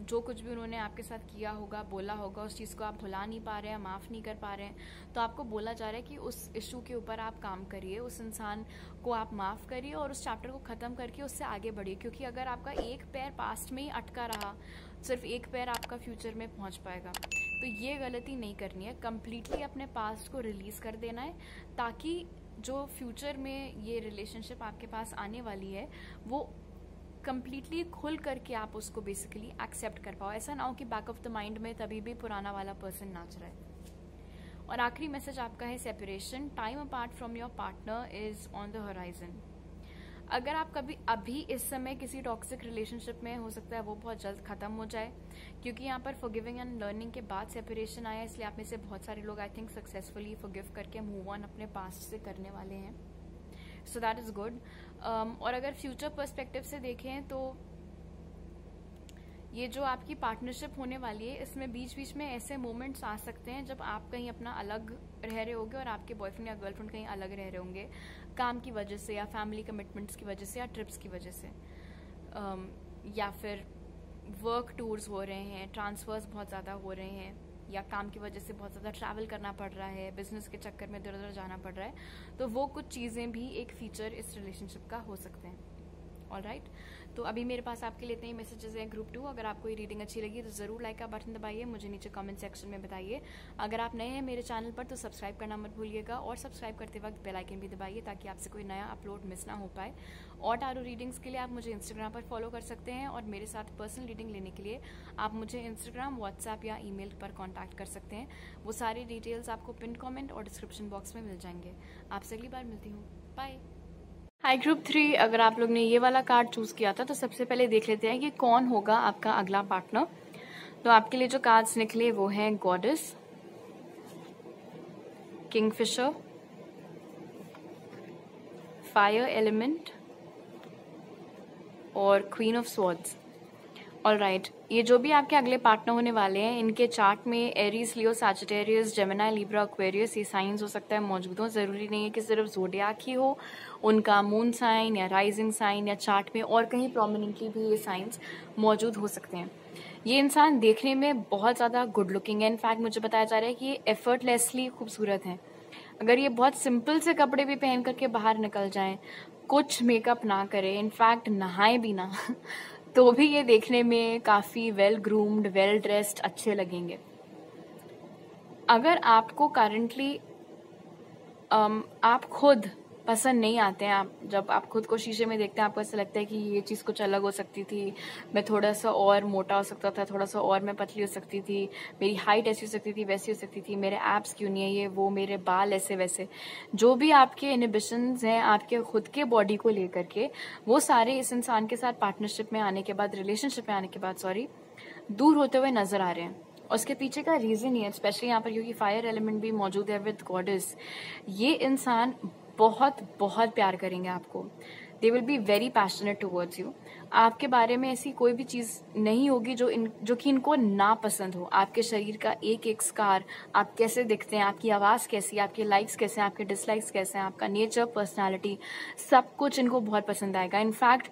जो कुछ भी उन्होंने आपके साथ किया होगा, बोला होगा, उस चीज़ को आप भुला नहीं पा रहे हैं, माफ़ नहीं कर पा रहे हैं, तो आपको बोला जा रहा है कि उस इशू के ऊपर आप काम करिए, उस इंसान को आप माफ़ करिए और उस चैप्टर को ख़त्म करके उससे आगे बढ़िए। क्योंकि अगर आपका एक पैर पास्ट में ही अटका रहा, सिर्फ एक पैर आपका फ्यूचर में पहुंच पाएगा। तो ये गलती नहीं करनी है, कम्प्लीटली अपने पास्ट को रिलीज़ कर देना है, ताकि जो फ्यूचर में ये रिलेशनशिप आपके पास आने वाली है वो कम्प्लीटली खुल करके आप उसको बेसिकली एक्सेप्ट कर पाओ। ऐसा ना हो कि बैक ऑफ द माइंड में तभी भी पुराना वाला पर्सन नाच रहा है। और आखिरी मैसेज आपका है separation, time apart from your partner is on the horizon. अगर आप कभी अभी इस समय किसी टॉक्सिक रिलेशनशिप में, हो सकता है वो बहुत जल्द खत्म हो जाए, क्योंकि यहाँ पर फॉरगिविंग एंड लर्निंग के बाद सेपरेशन आया, इसलिए आप में से बहुत सारे लोग आई थिंक सक्सेसफुली फॉरगिव करके मूव ऑन अपने पास्ट से करने वाले हैं। So that is good. और अगर फ्यूचर पर्सपेक्टिव से देखें तो ये जो आपकी पार्टनरशिप होने वाली है, इसमें बीच बीच में ऐसे मोमेंट्स आ सकते हैं जब आप कहीं अपना अलग रह रहे होंगे और आपके बॉयफ्रेंड या गर्लफ्रेंड कहीं अलग रह रहे होंगे, काम की वजह से या फैमिली कमिटमेंट्स की वजह से या ट्रिप्स की वजह से, या फिर वर्क टूर्स हो रहे हैं, ट्रांसफर्स बहुत ज़्यादा हो रहे हैं, या काम की वजह से बहुत ज़्यादा ट्रैवल करना पड़ रहा है, बिजनेस के चक्कर में इधर उधर जाना पड़ रहा है, तो वो कुछ चीज़ें भी एक फीचर इस रिलेशनशिप का हो सकते हैं। ऑलराइट, तो अभी मेरे पास आपके लिए इतने ही मैसेजेस हैं ग्रुप 2। अगर आपको ये रीडिंग अच्छी लगी तो ज़रूर लाइक का बटन दबाइए, मुझे नीचे कमेंट सेक्शन में बताइए। अगर आप नए हैं मेरे चैनल पर तो सब्सक्राइब करना मत भूलिएगा, और सब्सक्राइब करते वक्त बेल आइकन भी दबाइए ताकि आपसे कोई नया अपलोड मिस ना हो पाए। और टारो रीडिंग्स के लिए आप मुझे इंस्टाग्राम पर फॉलो कर सकते हैं, और मेरे साथ पर्सनल रीडिंग लेने के लिए आप मुझे इंस्टाग्राम, व्हाट्सएप या ईमेल पर कॉन्टैक्ट कर सकते हैं। वो सारी डिटेल्स आपको पिन कॉमेंट और डिस्क्रिप्शन बॉक्स में मिल जाएंगे। आपसे अगली बार मिलती हूँ, बाय। हाई ग्रुप 3, अगर आप लोग ने ये वाला कार्ड चूज किया था तो सबसे पहले देख लेते हैं कि कौन होगा आपका अगला पार्टनर। तो आपके लिए जो कार्ड्स निकले वो हैं गॉडेस, किंगफिशर, फायर एलिमेंट और क्वीन ऑफ स्वॉर्ड्स। ऑलराइट, ये जो भी आपके अगले पार्टनर होने वाले हैं, इनके चार्ट में एरीज, लियो, सैजिटेरियस, जेमिनी, लिब्रा, एक्वेरियस ये साइंस हो सकता है मौजूद हो। जरूरी नहीं है कि सिर्फ ज़ोडिएक ही हो, उनका मून साइन या राइजिंग साइन या चार्ट में और कहीं प्रोमिनेंटली भी ये साइंस मौजूद हो सकते हैं। ये इंसान देखने में बहुत ज़्यादा गुड लुकिंग है। इनफैक्ट मुझे बताया जा रहा है कि ये एफर्टलेसली खूबसूरत हैं। अगर ये बहुत सिंपल से कपड़े भी पहन करके बाहर निकल जाएं, कुछ मेकअप ना करें, इनफैक्ट नहाए भी ना तो भी ये देखने में काफ़ी वेल ग्रूम्ड, वेल ड्रेस्ड अच्छे लगेंगे। अगर आपको करंटली आप खुद पसंद नहीं आते हैं, जब आप खुद को शीशे में देखते हैं आपको ऐसा लगता है कि ये चीज़ कुछ अलग हो सकती थी, मैं थोड़ा सा और मोटा हो सकता था, थोड़ा सा और मैं पतली हो सकती थी, मेरी हाइट ऐसी हो सकती थी, वैसी हो सकती थी, मेरे एब्स क्यों नहीं है ये वो, मेरे बाल ऐसे वैसे, जो भी आपके इनहिबिशंस हैं आपके खुद के बॉडी को लेकर के, वो सारे इस इंसान के साथ पार्टनरशिप में आने के बाद, रिलेशनशिप में आने के बाद दूर होते हुए नजर आ रहे हैं। और उसके पीछे का रीज़न ये है, स्पेशली यहाँ पर क्योंकि फायर एलिमेंट भी मौजूद है विद गॉडेस, ये इंसान बहुत बहुत प्यार करेंगे आपको। They will be very passionate towards you. आपके बारे में ऐसी कोई भी चीज़ नहीं होगी जो कि इनको ना पसंद हो। आपके शरीर का एक एक स्कार, आप कैसे दिखते हैं, आपकी आवाज़ कैसी है, आपके लाइक्स कैसे हैं, आपके डिसलाइक्स कैसे हैं, आपका नेचर, पर्सनैलिटी, सब कुछ इनको बहुत पसंद आएगा। इनफैक्ट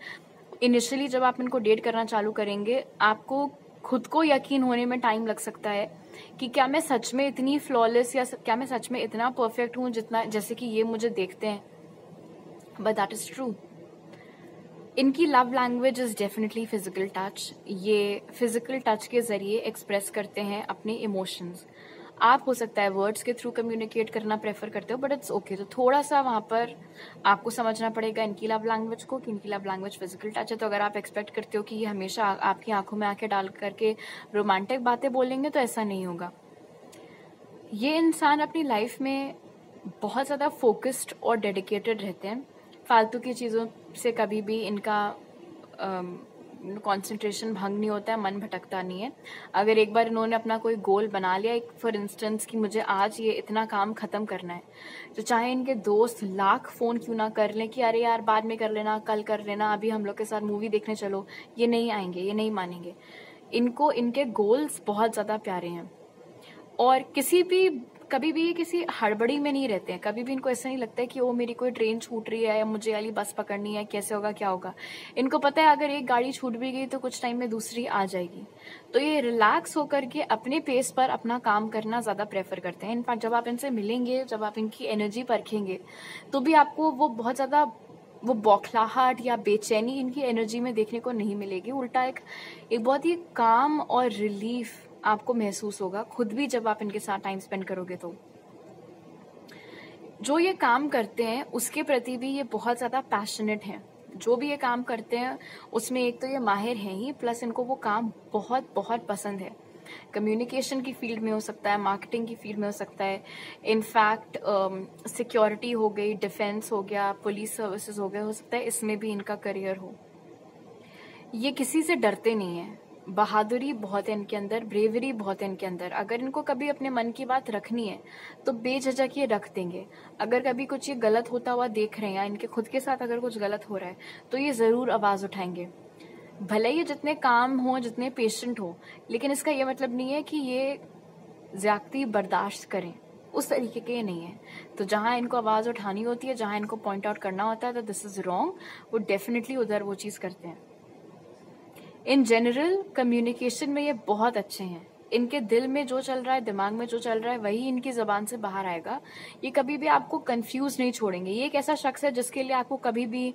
इनिशियली जब आप इनको डेट करना चालू करेंगे, आपको खुद को यकीन होने में टाइम लग सकता है कि क्या मैं सच में इतनी फ्लॉलेस या क्या मैं सच में इतना परफेक्ट हूँ जितना जैसे कि ये मुझे देखते हैं। But that is true. इनकी love language is definitely physical touch. ये फिजिकल टच के जरिए एक्सप्रेस करते हैं अपने इमोशंस। आप हो सकता है वर्ड्स के थ्रू कम्युनिकेट करना प्रेफर करते हो, बट इट्स ओके। तो थोड़ा सा वहाँ पर आपको समझना पड़ेगा इनकी लव लैंग्वेज को, कि इनकी लव लैंग्वेज फिजिकल टच है। तो अगर आप एक्सपेक्ट करते हो कि ये हमेशा आपकी आंखों में आंखें डाल करके रोमांटिक बातें बोलेंगे, तो ऐसा नहीं होगा। ये इंसान अपनी लाइफ में बहुत ज़्यादा फोकस्ड और डेडिकेटेड रहते हैं। फालतू की चीज़ों से कभी भी इनका कंसंट्रेशन भंग नहीं होता है, मन भटकता नहीं है। अगर एक बार इन्होंने अपना कोई गोल बना लिया, एक फॉर इंस्टेंस कि मुझे आज ये इतना काम खत्म करना है, तो चाहे इनके दोस्त लाख फ़ोन क्यों ना कर लें कि अरे यार बाद में कर लेना, कल कर लेना, अभी हम लोग के साथ मूवी देखने चलो, ये नहीं आएंगे, ये नहीं मानेंगे। इनको इनके गोल्स बहुत ज़्यादा प्यारे हैं, और कभी भी ये किसी हड़बड़ी में नहीं रहते हैं। कभी भी इनको ऐसा नहीं लगता है कि वो मेरी कोई ट्रेन छूट रही है या मुझे वाली बस पकड़नी है, कैसे होगा क्या होगा। इनको पता है अगर एक गाड़ी छूट भी गई तो कुछ टाइम में दूसरी आ जाएगी। तो ये रिलैक्स होकर के अपने पेस पर अपना काम करना ज़्यादा प्रेफर करते हैं। इनफैक्ट जब आप इनसे मिलेंगे, जब आप इनकी एनर्जी परखेंगे, तो भी आपको वो बहुत ज़्यादा वो बौखलाहट या बेचैनी इनकी एनर्जी में देखने को नहीं मिलेगी। उल्टा एक बहुत ही काम और रिलीफ आपको महसूस होगा खुद भी जब आप इनके साथ टाइम स्पेंड करोगे। तो जो ये काम करते हैं उसके प्रति भी ये बहुत ज़्यादा पैशनेट हैं। जो भी ये काम करते हैं उसमें एक तो ये माहिर हैं ही, प्लस इनको वो काम बहुत बहुत पसंद है। कम्युनिकेशन की फील्ड में हो सकता है, मार्केटिंग की फील्ड में हो सकता है, इनफैक्ट सिक्योरिटी हो गई, डिफेंस हो गया, पुलिस सर्विसेज हो गए, हो सकता है इसमें भी इनका करियर हो। ये किसी से डरते नहीं है, बहादुरी बहुत है इनके अंदर, ब्रेवरी बहुत है इनके अंदर। अगर इनको कभी अपने मन की बात रखनी है तो बेझिझक ये रख देंगे। अगर कभी कुछ ये गलत होता हुआ देख रहे हैं या इनके खुद के साथ अगर कुछ गलत हो रहा है तो ये ज़रूर आवाज़ उठाएंगे। भले ये जितने काम हो, जितने पेशेंट हो, लेकिन इसका ये मतलब नहीं है कि ये ज्यादती बर्दाश्त करें, उस तरीके के ये नहीं है। तो जहाँ इनको आवाज़ उठानी होती है, जहाँ इनको पॉइंट आउट करना होता है तो दिस इज़ रॉन्ग, वो डेफिनेटली उधर वो चीज़ करते हैं। इन जनरल कम्युनिकेशन में ये बहुत अच्छे हैं। इनके दिल में जो चल रहा है, दिमाग में जो चल रहा है, वही इनकी ज़बान से बाहर आएगा। ये कभी भी आपको कंफ्यूज नहीं छोड़ेंगे। ये एक ऐसा शख्स है जिसके लिए आपको कभी भी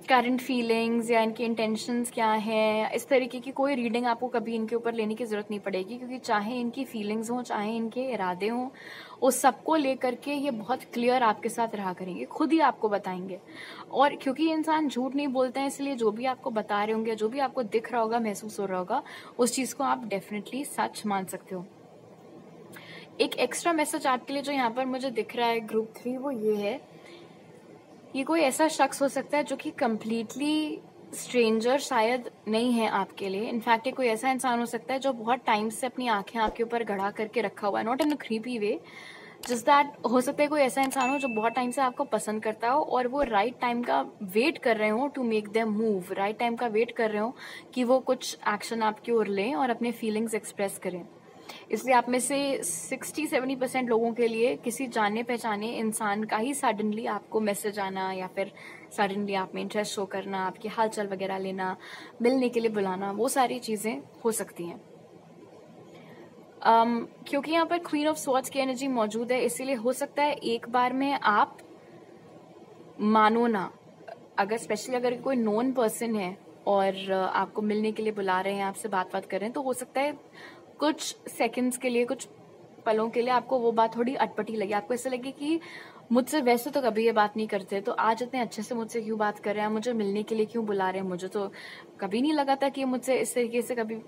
करंट फीलिंग्स या इनके इंटेंशंस क्या हैं, इस तरीके की कोई रीडिंग आपको कभी इनके ऊपर लेने की ज़रूरत नहीं पड़ेगी, क्योंकि चाहे इनकी फीलिंग्स हों, चाहे इनके इरादे हों, उस सबको लेकर के ये बहुत क्लियर आपके साथ रहा करेंगे, खुद ही आपको बताएंगे। और क्योंकि ये इंसान झूठ नहीं बोलते हैं, इसलिए जो भी आपको बता रहे होंगे, जो भी आपको दिख रहा होगा, महसूस हो रहा होगा, उस चीज़ को आप डेफिनेटली सच मान सकते हो। एक एक्स्ट्रा मैसेज आपके लिए जो यहाँ पर मुझे दिख रहा है ग्रुप 3, वो ये है, ये कोई ऐसा शख्स हो सकता है जो कि कम्प्लीटली स्ट्रेंजर शायद नहीं है आपके लिए। इनफैक्ट ये कोई ऐसा इंसान हो सकता है जो बहुत टाइम से अपनी आंखें आपके ऊपर गड़ा करके रखा हुआ है, not in a creepy way, just that हो सकता है कोई ऐसा इंसान हो जो बहुत टाइम से आपको पसंद करता हो और वो राइट टाइम का वेट कर रहे हो to make them move, right time का वेट कर रहे हो कि वो कुछ एक्शन आपकी ओर लें और अपने फीलिंग्स एक्सप्रेस करें। इसलिए आप में से 60-70% लोगों के लिए किसी जाने पहचाने इंसान का ही सडनली आपको मैसेज आना या फिर सडनली आप में इंटरेस्ट शो करना, आपकी हालचाल वगैरह लेना, मिलने के लिए बुलाना, वो सारी चीज़ें हो सकती हैं। क्योंकि यहाँ पर क्वीन ऑफ स्वॉर्ड्स की एनर्जी मौजूद है, इसीलिए हो सकता है एक बार में आप मानो ना। अगर स्पेशली अगर कोई नोन पर्सन है और आपको मिलने के लिए बुला रहे हैं, आपसे बात कर रहे हैं, तो हो सकता है कुछ सेकंड्स के लिए, कुछ पलों के लिए आपको वो बात थोड़ी अटपटी लगे। आपको ऐसा लगे कि मुझसे वैसे तो कभी ये बात नहीं करते, तो आज इतने अच्छे से मुझसे क्यों बात कर रहे हैं, मुझे मिलने के लिए क्यों बुला रहे हैं, मुझे तो कभी नहीं लगा था कि मुझसे इस तरीके से कभी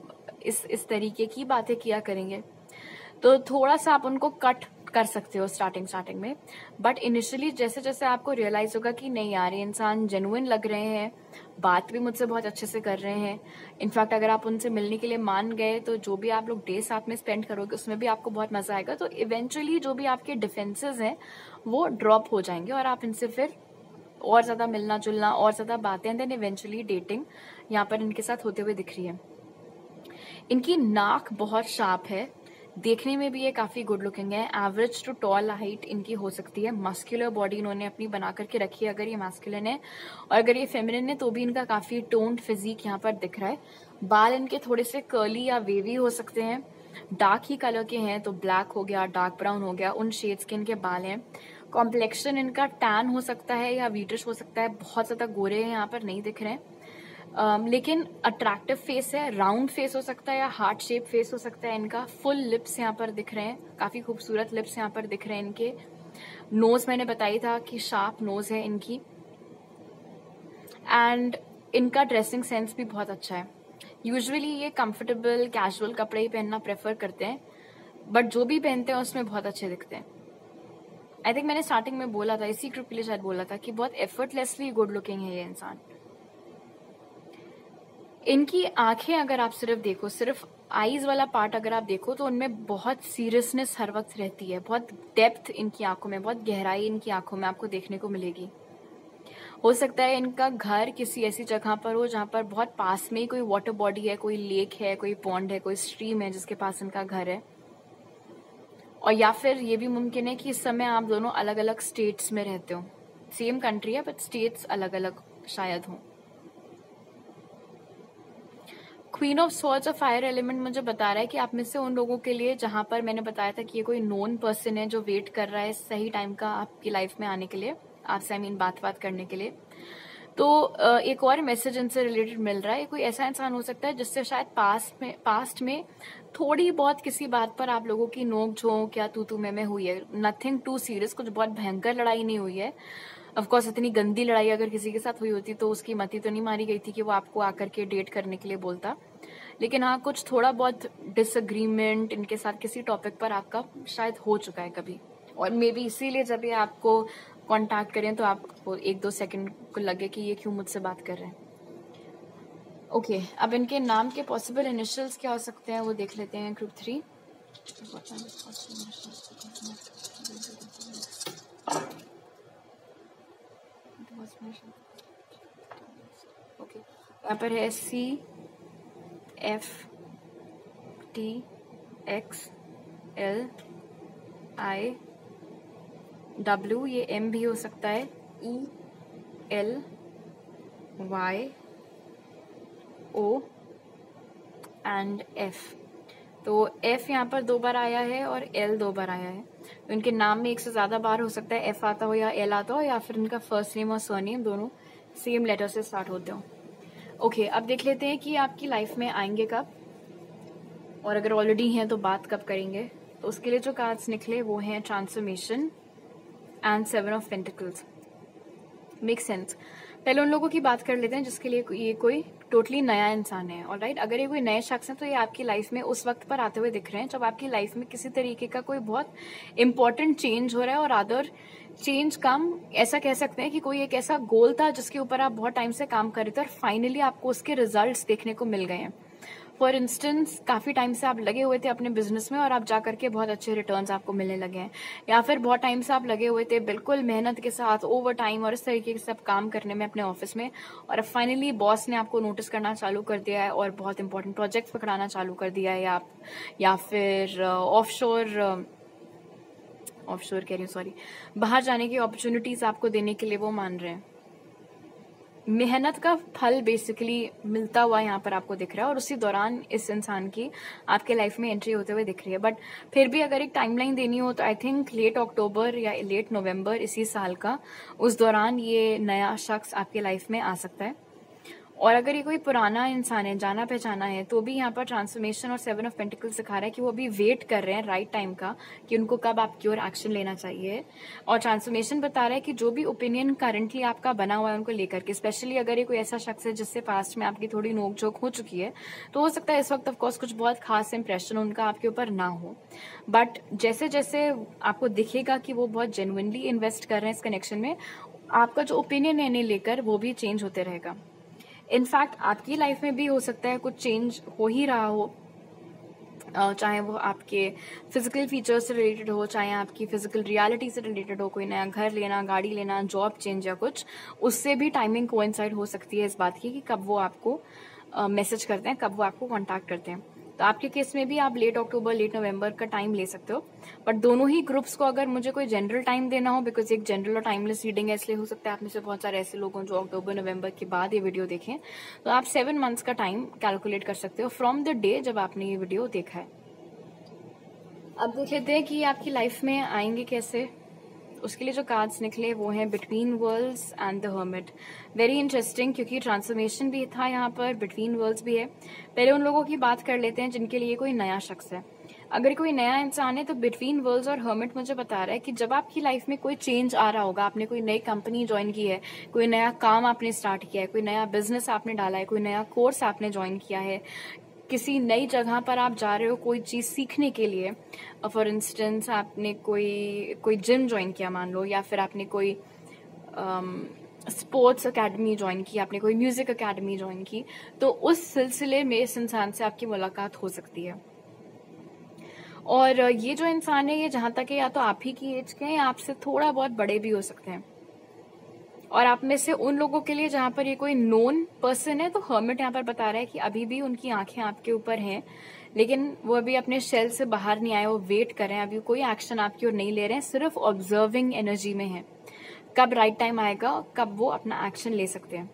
इस तरीके की बातें किया करेंगे। तो थोड़ा सा आप उनको कट कर सकते हो स्टार्टिंग में, बट इनिशियली जैसे जैसे आपको रियलाइज होगा कि नहीं यार, ये इंसान जेन्युइन लग रहे हैं, बात भी मुझसे बहुत अच्छे से कर रहे हैं, इनफैक्ट अगर आप उनसे मिलने के लिए मान गए तो जो भी आप लोग डे साथ में स्पेंड करोगे उसमें भी आपको बहुत मजा आएगा। तो इवेंचुअली जो भी आपके डिफेंसेस हैं वो ड्रॉप हो जाएंगे और आप इनसे फिर और ज्यादा मिलना जुलना और ज्यादा बातें, देन इवेंचुअली डेटिंग यहाँ पर इनके साथ होते हुए दिख रही है। इनकी नाक बहुत शार्प है, देखने में भी ये काफी गुड लुकिंग है, एवरेज टू टॉल हाइट इनकी हो सकती है, मस्कुलर बॉडी इन्होंने अपनी बना करके रखी है अगर ये मैस्कुलिन है, और अगर ये फेमिनिन है तो भी इनका काफी टोन्ड फिजिक यहाँ पर दिख रहा है। बाल इनके थोड़े से कर्ली या वेवी हो सकते हैं, डार्क ही कलर के हैं तो ब्लैक हो गया, डार्क ब्राउन हो गया, उन शेड्स के इनके बाल हैं। कॉम्प्लेक्शन इनका टैन हो सकता है या वीटिश हो सकता है, बहुत ज्यादा गोरे हैं यहाँ पर नहीं दिख रहे हैं। लेकिन अट्रैक्टिव फेस है, राउंड फेस हो सकता है या हार्ट शेप फेस हो सकता है इनका। फुल लिप्स यहाँ पर दिख रहे हैं, काफी खूबसूरत लिप्स यहाँ पर दिख रहे हैं इनके। नोज मैंने बताई था कि शार्प नोज है इनकी। एंड इनका ड्रेसिंग सेंस भी बहुत अच्छा है। यूजुअली ये कंफर्टेबल कैजुअल कपड़े ही पहनना प्रेफर करते हैं, बट जो भी पहनते हैं उसमें बहुत अच्छे दिखते हैं। आई थिंक मैंने स्टार्टिंग में बोला था, इसी ग्रुप के लिए शायद बोला था कि बहुत एफर्टलेसली गुड लुकिंग है ये इंसान। इनकी आंखें अगर आप सिर्फ देखो, सिर्फ आईज वाला पार्ट अगर आप देखो तो उनमें बहुत सीरियसनेस हर वक्त रहती है, बहुत डेप्थ इनकी आंखों में, बहुत गहराई इनकी आंखों में आपको देखने को मिलेगी। हो सकता है इनका घर किसी ऐसी जगह पर हो जहां पर बहुत पास में ही कोई वाटर बॉडी है, कोई लेक है, कोई पॉन्ड है, कोई स्ट्रीम है जिसके पास इनका घर है। और या फिर ये भी मुमकिन है कि इस समय आप दोनों अलग अलग स्टेट्स में रहते हो। सेम कंट्री है बट स्टेट्स अलग अलग शायद हो। क्वीन ऑफ स्वॉर्ड्स और फायर एलिमेंट मुझे बता रहा है कि आप में से उन लोगों के लिए जहां पर मैंने बताया था कि ये कोई नोन पर्सन है जो वेट कर रहा है सही टाइम का आपकी लाइफ में आने के लिए, आपसे आई मीन बात करने के लिए। तो एक और मैसेज इनसे रिलेटेड मिल रहा है। ये कोई ऐसा इंसान हो सकता है जिससे शायद पास्ट में थोड़ी बहुत किसी बात पर आप लोगों की नोक झोंक या तू में हुई है। नथिंग टू सीरियस, कुछ बहुत भयंकर लड़ाई नहीं हुई है। ऑफकोर्स इतनी गंदी लड़ाई अगर किसी के साथ हुई होती तो उसकी मती तो नहीं मारी गई थी कि वो आपको आकर के डेट करने के लिए बोलता। लेकिन हाँ, कुछ थोड़ा बहुत डिसएग्रीमेंट इनके साथ किसी टॉपिक पर आपका शायद हो चुका है कभी, और मे बी इसीलिए जब ये आपको कांटेक्ट करें तो आपको 1-2 सेकंड को लगे कि ये क्यों मुझसे बात कर रहे हैं। ओके, अब इनके नाम के पॉसिबल इनिशियल्स क्या हो सकते हैं वो देख लेते हैं। ग्रुप 3 ओके, यहाँ पर है CFTXLIW, ये M भी हो सकता है, ELYO एंड F। तो F यहाँ पर 2 बार आया है और L 2 बार आया है। तो इनके नाम में एक से ज्यादा बार हो सकता है F आता हो या L आता हो, या फिर इनका फर्स्ट नेम और सरनेम दोनों सेम लेटर से स्टार्ट होते हो। ओके, अब देख लेते हैं कि आपकी लाइफ में आएंगे कब, और अगर ऑलरेडी हैं तो बात कब करेंगे। तो उसके लिए जो कार्ड्स निकले वो हैं transformation and 7 of pentacles. Make sense. पहले उन लोगों की बात कर लेते हैं जिसके लिए ये कोई टोटली नया इंसान है। ऑलराइट, अगर ये कोई नए शख्स है तो ये आपकी लाइफ में उस वक्त पर आते हुए दिख रहे हैं जब आपकी लाइफ में किसी तरीके का कोई बहुत इंपॉर्टेंट चेंज हो रहा है, और अदर चेंज कम ऐसा कह सकते हैं कि कोई एक ऐसा गोल था जिसके ऊपर आप बहुत टाइम से काम कर रहे थे और फाइनली आपको उसके रिजल्ट्स देखने को मिल गए हैं। फॉर इंस्टेंस, काफी टाइम से आप लगे हुए थे अपने बिजनेस में और आप जाकर के बहुत अच्छे रिटर्न्स आपको मिलने लगे हैं, या फिर बहुत टाइम से आप लगे हुए थे बिल्कुल मेहनत के साथ ओवर टाइम और इस तरीके से सब काम करने में अपने ऑफिस में, और अब फाइनली बॉस ने आपको नोटिस करना चालू कर दिया है और बहुत इंपॉर्टेंट प्रोजेक्ट पकड़ाना चालू कर दिया है, या फिर ऑफशोर कह रही हूँ, सॉरी, बाहर जाने की अपॉर्चुनिटीज आपको देने के लिए वो मान रहे हैं। मेहनत का फल बेसिकली मिलता हुआ यहाँ पर आपको दिख रहा है, और उसी दौरान इस इंसान की आपके लाइफ में एंट्री होते हुए दिख रही है। बट फिर भी अगर एक टाइमलाइन देनी हो तो आई थिंक लेट अक्टूबर या लेट नवंबर इसी साल का, उस दौरान ये नया शख्स आपके लाइफ में आ सकता है। और अगर ये कोई पुराना इंसान है, जाना पहचाना है, तो भी यहाँ पर ट्रांसफॉर्मेशन और 7 ऑफ पेंटिकल्स सिखा रहा है कि वो अभी वेट कर रहे हैं राइट टाइम का, कि उनको कब आपकी ओर एक्शन लेना चाहिए। और ट्रांसफॉर्मेशन बता रहा है कि जो भी ओपिनियन करंटली आपका बना हुआ है उनको लेकर के, स्पेशली अगर ये कोई ऐसा शख्स है जिससे पास्ट में आपकी थोड़ी नोकझोंक हो चुकी है, तो हो सकता है इस वक्त ऑफकोर्स कुछ बहुत खास इंप्रेशन उनका आपके ऊपर ना हो, बट जैसे जैसे आपको दिखेगा कि वो बहुत जेन्युइनली इन्वेस्ट कर रहे हैं इस कनेक्शन में, आपका जो ओपिनियन है इन्हें लेकर वो भी चेंज होते रहेगा। इनफैक्ट आपकी लाइफ में भी हो सकता है कुछ चेंज हो ही रहा हो, चाहे वो आपके फिजिकल फीचर्स से रिलेटेड हो, चाहे आपकी फिजिकल रियलिटी से रिलेटेड हो, कोई नया घर लेना, गाड़ी लेना, जॉब चेंज या कुछ, उससे भी टाइमिंग कोइंसाइड हो सकती है इस बात की कि कब वो आपको मैसेज करते हैं, कब वो आपको कांटेक्ट करते हैं। तो आपके केस में भी आप लेट अक्टूबर लेट नवंबर का टाइम ले सकते हो, बट दोनों ही ग्रुप्स को अगर मुझे कोई जनरल टाइम देना हो, बिकॉज एक जनरल और टाइमलेस रीडिंग है, इसलिए हो सकता है आप में से बहुत सारे ऐसे लोग हों जो अक्टूबर नवंबर के बाद ये वीडियो देखें, तो आप 7 मंथ्स का टाइम कैलकुलेट कर सकते हो फ्रॉम द डे जब आपने ये वीडियो देखा है। अब देख लेते हैं कि आपकी लाइफ में आएंगे कैसे, उसके लिए जो कार्ड्स निकले वो हैं between worlds and the hermit. Very interesting, क्योंकि ट्रांसफॉर्मेशन भी था यहाँ पर, बिटवीन वर्ल्ड्स भी है। पहले उन लोगों की बात कर लेते हैं जिनके लिए कोई नया शख्स है। अगर कोई नया इंसान है तो बिटवीन वर्ल्ड्स और हर्मिट मुझे बता रहा है कि जब आपकी लाइफ में कोई चेंज आ रहा होगा, आपने कोई नई कंपनी ज्वाइन की है, कोई नया काम आपने स्टार्ट किया है, कोई नया बिजनेस आपने डाला है, कोई नया कोर्स आपने ज्वाइन किया है, किसी नई जगह पर आप जा रहे हो कोई चीज़ सीखने के लिए। फॉर इंस्टेंस आपने कोई जिम ज्वाइन किया मान लो, या फिर आपने कोई स्पोर्ट्स एकेडमी ज्वाइन की, आपने कोई म्यूजिक एकेडमी ज्वाइन की, तो उस सिलसिले में इस इंसान से आपकी मुलाकात हो सकती है। और ये जो इंसान है ये जहां तक है या तो आप ही की एज के हैं या आपसे थोड़ा बहुत बड़े भी हो सकते हैं। और आप में से उन लोगों के लिए जहां पर ये कोई नोन पर्सन है, तो हर्मिट यहाँ पर बता रहा है कि अभी भी उनकी आंखें आपके ऊपर हैं, लेकिन वो अभी अपने शेल से बाहर नहीं आए, वो वेट कर रहे हैं, अभी कोई एक्शन आपकी ओर नहीं ले रहे हैं, सिर्फ ऑब्जर्विंग एनर्जी में है। कब राइट टाइम आएगा, कब वो अपना एक्शन ले सकते हैं।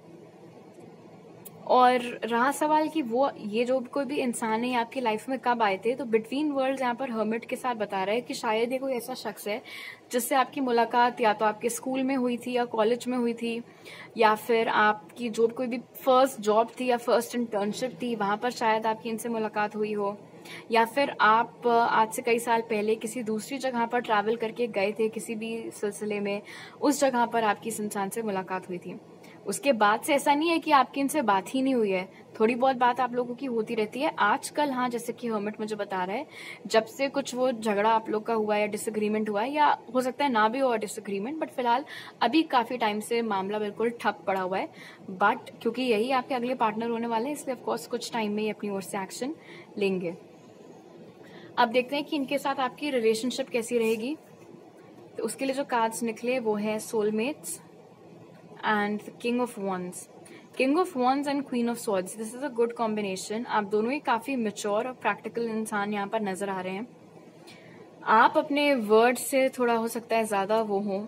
और रहा सवाल कि वो ये जो कोई भी इंसान है आपकी लाइफ में कब आए थे, तो बिटवीन वर्ल्ड्स यहाँ पर हर्मिट के साथ बता रहा है कि शायद ये कोई ऐसा शख्स है जिससे आपकी मुलाकात या तो आपके स्कूल में हुई थी या कॉलेज में हुई थी, या फिर आपकी जो कोई भी फर्स्ट जॉब थी या फर्स्ट इंटर्नशिप थी वहां पर शायद आपकी इनसे मुलाकात हुई हो, या फिर आप आज से कई साल पहले किसी दूसरी जगह पर ट्रैवल करके गए थे किसी भी सिलसिले में, उस जगह पर आपकी इस इंसान से मुलाकात हुई थी। उसके बाद से ऐसा नहीं है कि आपकी इनसे बात ही नहीं हुई है, थोड़ी बहुत बात आप लोगों की होती रहती है आजकल। हाँ, जैसे कि हर्मिट मुझे बता रहा है, जब से कुछ वो झगड़ा आप लोग का हुआ है या डिसएग्रीमेंट हुआ है, या हो सकता है ना भी हो डिसएग्रीमेंट, बट फिलहाल अभी काफी टाइम से मामला बिल्कुल ठप पड़ा हुआ है। बट क्योंकि यही आपके अगले पार्टनर होने वाले हैं, इसलिए ऑफकोर्स कुछ टाइम में ही अपनी ओर से एक्शन लेंगे। अब देखते हैं कि इनके साथ आपकी रिलेशनशिप कैसी रहेगी। तो उसके लिए जो कार्ड्स निकले वो है soulmates and king of wands. King of wands and queen of swords, this is a good combination. आप दोनों ही काफी मैच्योर और प्रैक्टिकल इंसान यहाँ पर नजर आ रहे हैं। आप अपने वर्ड से थोड़ा हो सकता है ज्यादा वो हो,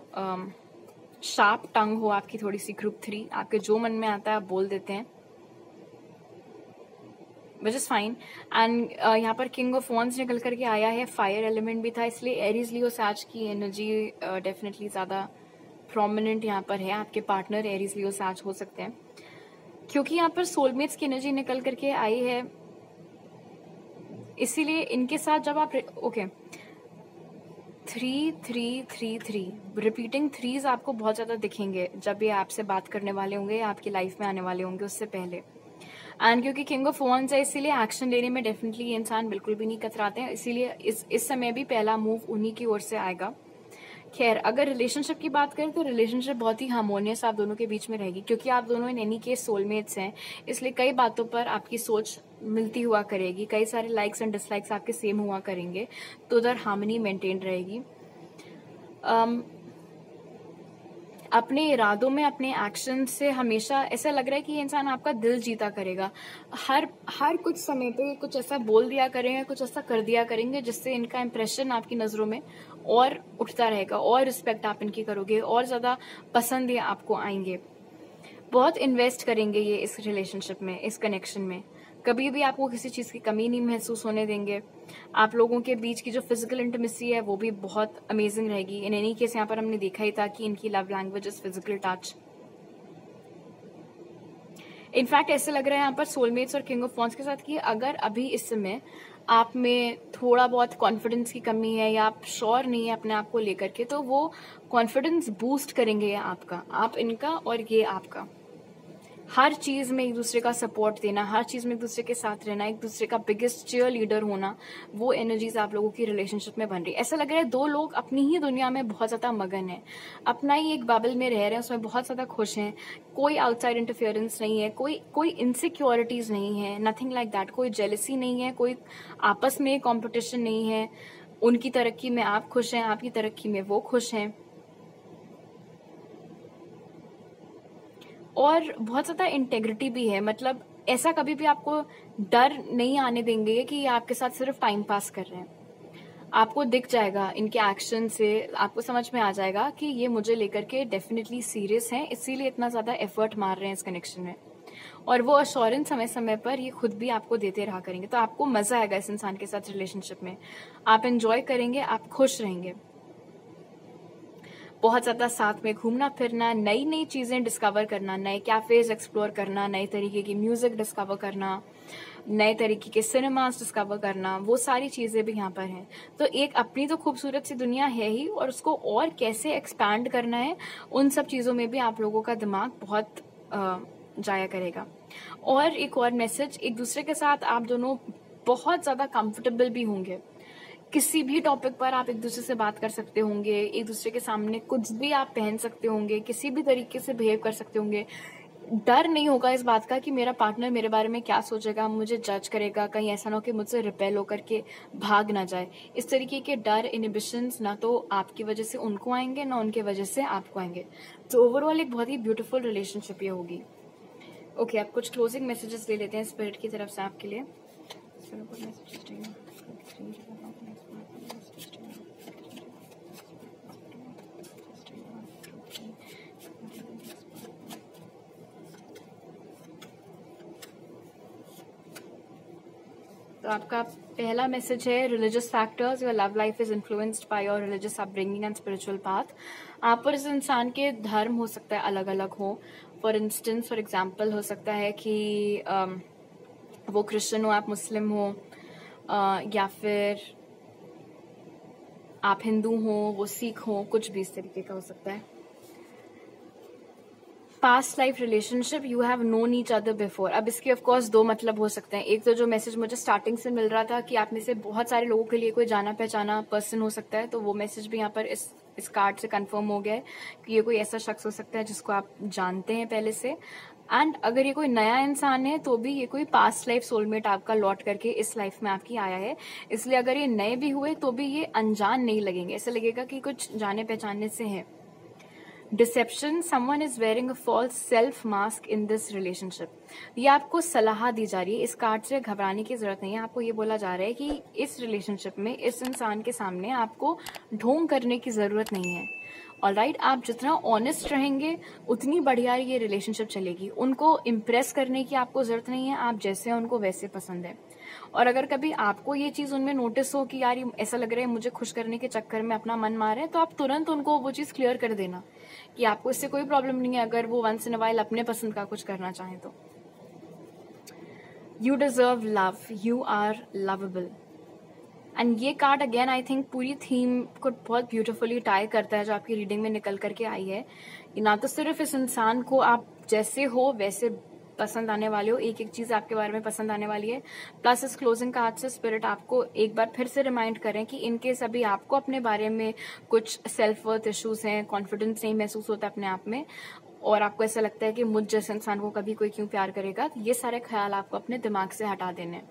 शार्प टंग हो आपकी, थोड़ी सी खुरथरी, आपके जो मन में आता है आप बोल देते हैं, विच इज फाइन। एंड यहाँ पर किंग ऑफ वॉन्ड्स निकल करके आया है, फायर एलिमेंट भी था, इसलिए एरीज लियो सैज की एनर्जी डेफिनेटली ज्यादा प्रोमिनेंट यहाँ पर है। आपके पार्टनर एरीज लियो सैज हो सकते हैं, क्योंकि यहाँ पर सोलमेट्स की एनर्जी निकल करके आई है, इसीलिए इनके साथ जब आप ओके 3-3-3-3 रिपीटिंग थ्रीज आपको बहुत ज्यादा दिखेंगे जब ये आपसे बात करने वाले होंगे या आपकी लाइफ में आने वाले होंगे उससे पहले। एंड क्योंकि किंग ऑफ वॉन्ड्स है, इसीलिए एक्शन लेने में डेफिनेटली ये इंसान बिल्कुल भी नहीं कतराते हैं, इसीलिए इस समय भी पहला मूव उन्हीं की ओर से आएगा। खैर, अगर रिलेशनशिप की बात करें तो रिलेशनशिप बहुत ही हार्मोनियस आप दोनों के बीच में रहेगी, क्योंकि आप दोनों इन एनी केस सोलमेट्स हैं, इसलिए कई बातों पर आपकी सोच मिलती हुआ करेगी, कई सारे लाइक्स एंड डिसलाइक्स आपके सेम हुआ करेंगे, तो उधर हार्मनी मेंटेन रहेगी। अपने इरादों में, अपने एक्शन से हमेशा ऐसा लग रहा है कि ये इंसान आपका दिल जीता करेगा। हर कुछ समय पे कुछ ऐसा बोल दिया करेंगे, कुछ ऐसा कर दिया करेंगे जिससे इनका इंप्रेशन आपकी नजरों में और उठता रहेगा, और रिस्पेक्ट आप इनकी करोगे, और ज्यादा पसंद ये आपको आएंगे। बहुत इन्वेस्ट करेंगे ये इस रिलेशनशिप में, इस कनेक्शन में। कभी भी आपको किसी चीज की कमी नहीं महसूस होने देंगे। आप लोगों के बीच की जो फिजिकल इंटीमेसी है वो भी बहुत अमेजिंग रहेगी। इन एनी केस यहाँ पर हमने देखा ही था कि इनकी love language is physical touch. In fact ऐसे लग रहा है यहाँ पर सोलमेट्स और किंग ऑफ वॉन्ड्स के साथ कि अगर अभी इस समय आप में थोड़ा बहुत कॉन्फिडेंस की कमी है या आप श्योर नहीं है अपने आप को लेकर के, तो वो कॉन्फिडेंस बूस्ट करेंगे ये आपका, आप इनका और ये आपका। हर चीज में एक दूसरे का सपोर्ट देना, हर चीज में एक दूसरे के साथ रहना, एक दूसरे का बिगेस्ट चीयर लीडर होना, वो एनर्जीज आप लोगों की रिलेशनशिप में बन रही है। ऐसा लग रहा है दो लोग अपनी ही दुनिया में बहुत ज्यादा मगन है, अपना ही एक बबल में रह रहे हैं, उसमें बहुत ज्यादा खुश हैं। कोई आउटसाइड इंटरफेरेंस नहीं है, कोई इनसिक्योरिटीज नहीं है, नथिंग लाइक दैट। कोई जेलसी नहीं है, कोई आपस में कॉम्पिटिशन नहीं है। उनकी तरक्की में आप खुश हैं, आपकी तरक्की में वो खुश हैं, और बहुत ज्यादा इंटेग्रिटी भी है। मतलब ऐसा कभी भी आपको डर नहीं आने देंगे कि ये आपके साथ सिर्फ टाइम पास कर रहे हैं। आपको दिख जाएगा इनके एक्शन से, आपको समझ में आ जाएगा कि ये मुझे लेकर के डेफिनेटली सीरियस हैं, इसीलिए इतना ज्यादा एफर्ट मार रहे हैं इस कनेक्शन में। और वो अश्योरेंस समय समय पर ये खुद भी आपको देते रहा करेंगे, तो आपको मजा आएगा इस इंसान के साथ रिलेशनशिप में। आप एंजॉय करेंगे, आप खुश रहेंगे। बहुत ज़्यादा साथ में घूमना फिरना, नई नई चीज़ें डिस्कवर करना, नए कैफ़ेज़ एक्सप्लोर करना, नए तरीके की म्यूज़िक डिस्कवर करना, नए तरीके के सिनेमास डिस्कवर करना, वो सारी चीज़ें भी यहाँ पर हैं। तो एक अपनी तो खूबसूरत सी दुनिया है ही, और उसको और कैसे एक्सपैंड करना है, उन सब चीज़ों में भी आप लोगों का दिमाग बहुत जाया करेगा। और एक और मैसेज, एक दूसरे के साथ आप दोनों बहुत ज़्यादा कंफर्टेबल भी होंगे। किसी भी टॉपिक पर आप एक दूसरे से बात कर सकते होंगे, एक दूसरे के सामने कुछ भी आप पहन सकते होंगे, किसी भी तरीके से बिहेव कर सकते होंगे। डर नहीं होगा इस बात का कि मेरा पार्टनर मेरे बारे में क्या सोचेगा, मुझे जज करेगा, कहीं ऐसा ना हो कि मुझसे रिपेल होकर के भाग ना जाए। इस तरीके के डर, इनिबिशंस ना तो आपकी वजह से उनको आएंगे, ना उनके वजह से आपको आएंगे। तो ओवरऑल एक बहुत ही ब्यूटीफुल रिलेशनशिप ये होगी। ओके, आप कुछ क्लोजिंग मैसेजेस ले लेते हैं स्पिरिट की तरफ से आपके लिए। तो आपका पहला मैसेज है religious factors, your love life is influenced by your religious upbringing and spiritual path. आप और इस इंसान के धर्म हो सकता है अलग अलग हो। फॉर इंस्टेंस, फॉर एग्जाम्पल हो सकता है कि वो क्रिश्चियन हो, आप मुस्लिम हो, या फिर आप हिंदू हो, वो सिख हो, कुछ भी इस तरीके का हो सकता है। Past life relationship, you have known each other before. अब इसके ऑफ कोर्स दो मतलब हो सकते हैं। एक तो जो मैसेज मुझे स्टार्टिंग से मिल रहा था कि आप में से बहुत सारे लोगों के लिए कोई जाना पहचाना पर्सन हो सकता है, तो वो मैसेज भी यहाँ पर इस कार्ड से कंफर्म हो गया है कि ये कोई ऐसा शख्स हो सकता है जिसको आप जानते हैं पहले से। एंड अगर ये कोई नया इंसान है तो भी ये कोई पास्ट लाइफ सोलमेट आपका लौट करके इस लाइफ में आपकी आया है। इसलिए अगर ये नए भी हुए तो भी ये अनजान नहीं लगेंगे, ऐसा लगेगा कि कुछ जाने पहचानने से है। Deception, someone is wearing a false self mask in this relationship. ये आपको सलाह दी जा रही है, इस कार्ड से घबराने की जरूरत नहीं है। आपको ये बोला जा रहा है कि इस रिलेशनशिप में इस इंसान के सामने आपको ढोंग करने की जरूरत नहीं है। ऑलराइट, आप जितना ऑनेस्ट रहेंगे उतनी बढ़िया ये रिलेशनशिप चलेगी। उनको इम्प्रेस करने की आपको जरूरत नहीं है, आप जैसे हैं उनको वैसे पसंद है। और अगर कभी आपको ये चीज उनमें नोटिस हो कि यार ये ऐसा लग रहा है मुझे खुश करने के चक्कर में अपना मन मार है, तो आप तुरंत उनको वो चीज क्लियर कर देना कि आपको इससे कोई प्रॉब्लम नहीं है अगर वो वंस इन अ वाइल अपने पसंद का कुछ करना चाहें तो। You deserve love, you are lovable. And ये कार्ड अगेन आई थिंक पूरी थीम को बहुत ब्यूटीफुली टाई करता है जो आपकी रीडिंग में निकल करके आई है। ना तो सिर्फ इस इंसान को आप जैसे हो वैसे पसंद आने वाले हो, एक एक चीज आपके बारे में पसंद आने वाली है, प्लस इस क्लोजिंग कार्ड से स्पिरिट आपको एक बार फिर से रिमाइंड करें कि इनकेस अभी आपको अपने बारे में कुछ सेल्फ वर्थ इश्यूज हैं, कॉन्फिडेंस नहीं महसूस होता अपने आप में, और आपको ऐसा लगता है कि मुझ जैसे इंसान को कभी कोई क्यों प्यार करेगा, तो ये सारे ख्याल आपको अपने दिमाग से हटा देने हैं।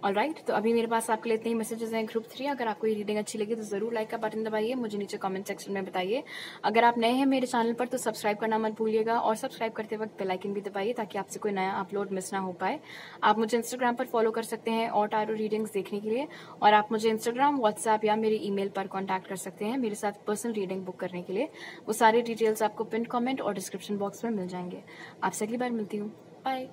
ऑलराइट, तो अभी मेरे पास आपके लिए इतने ही मैसेजेस हैं ग्रुप 3। अगर आपको ये रीडिंग अच्छी लगी तो जरूर लाइक का बटन दबाइए, मुझे नीचे कमेंट सेक्शन में बताइए। अगर आप नए हैं मेरे चैनल पर तो सब्सक्राइब करना मत भूलिएगा, और सब्सक्राइब करते वक्त बेल आइकन भी दबाइए ताकि आपसे कोई नया अपलोड मिस ना हो पाए। आप मुझे इंस्टाग्राम पर फॉलो कर सकते हैं और टैरो रीडिंग्स देखने के लिए, और आप मुझे इंस्टाग्राम, व्हाट्सएप या मेरे ईमेल पर कॉन्टैक्ट कर सकते हैं मेरे साथ पर्सनल रीडिंग बुक करने के लिए। वो सारी डिटेल्स आपको पिन कमेंट और डिस्क्रिप्शन बॉक्स में मिल जाएंगे। आपसे अगली बार मिलती हूँ, बाय।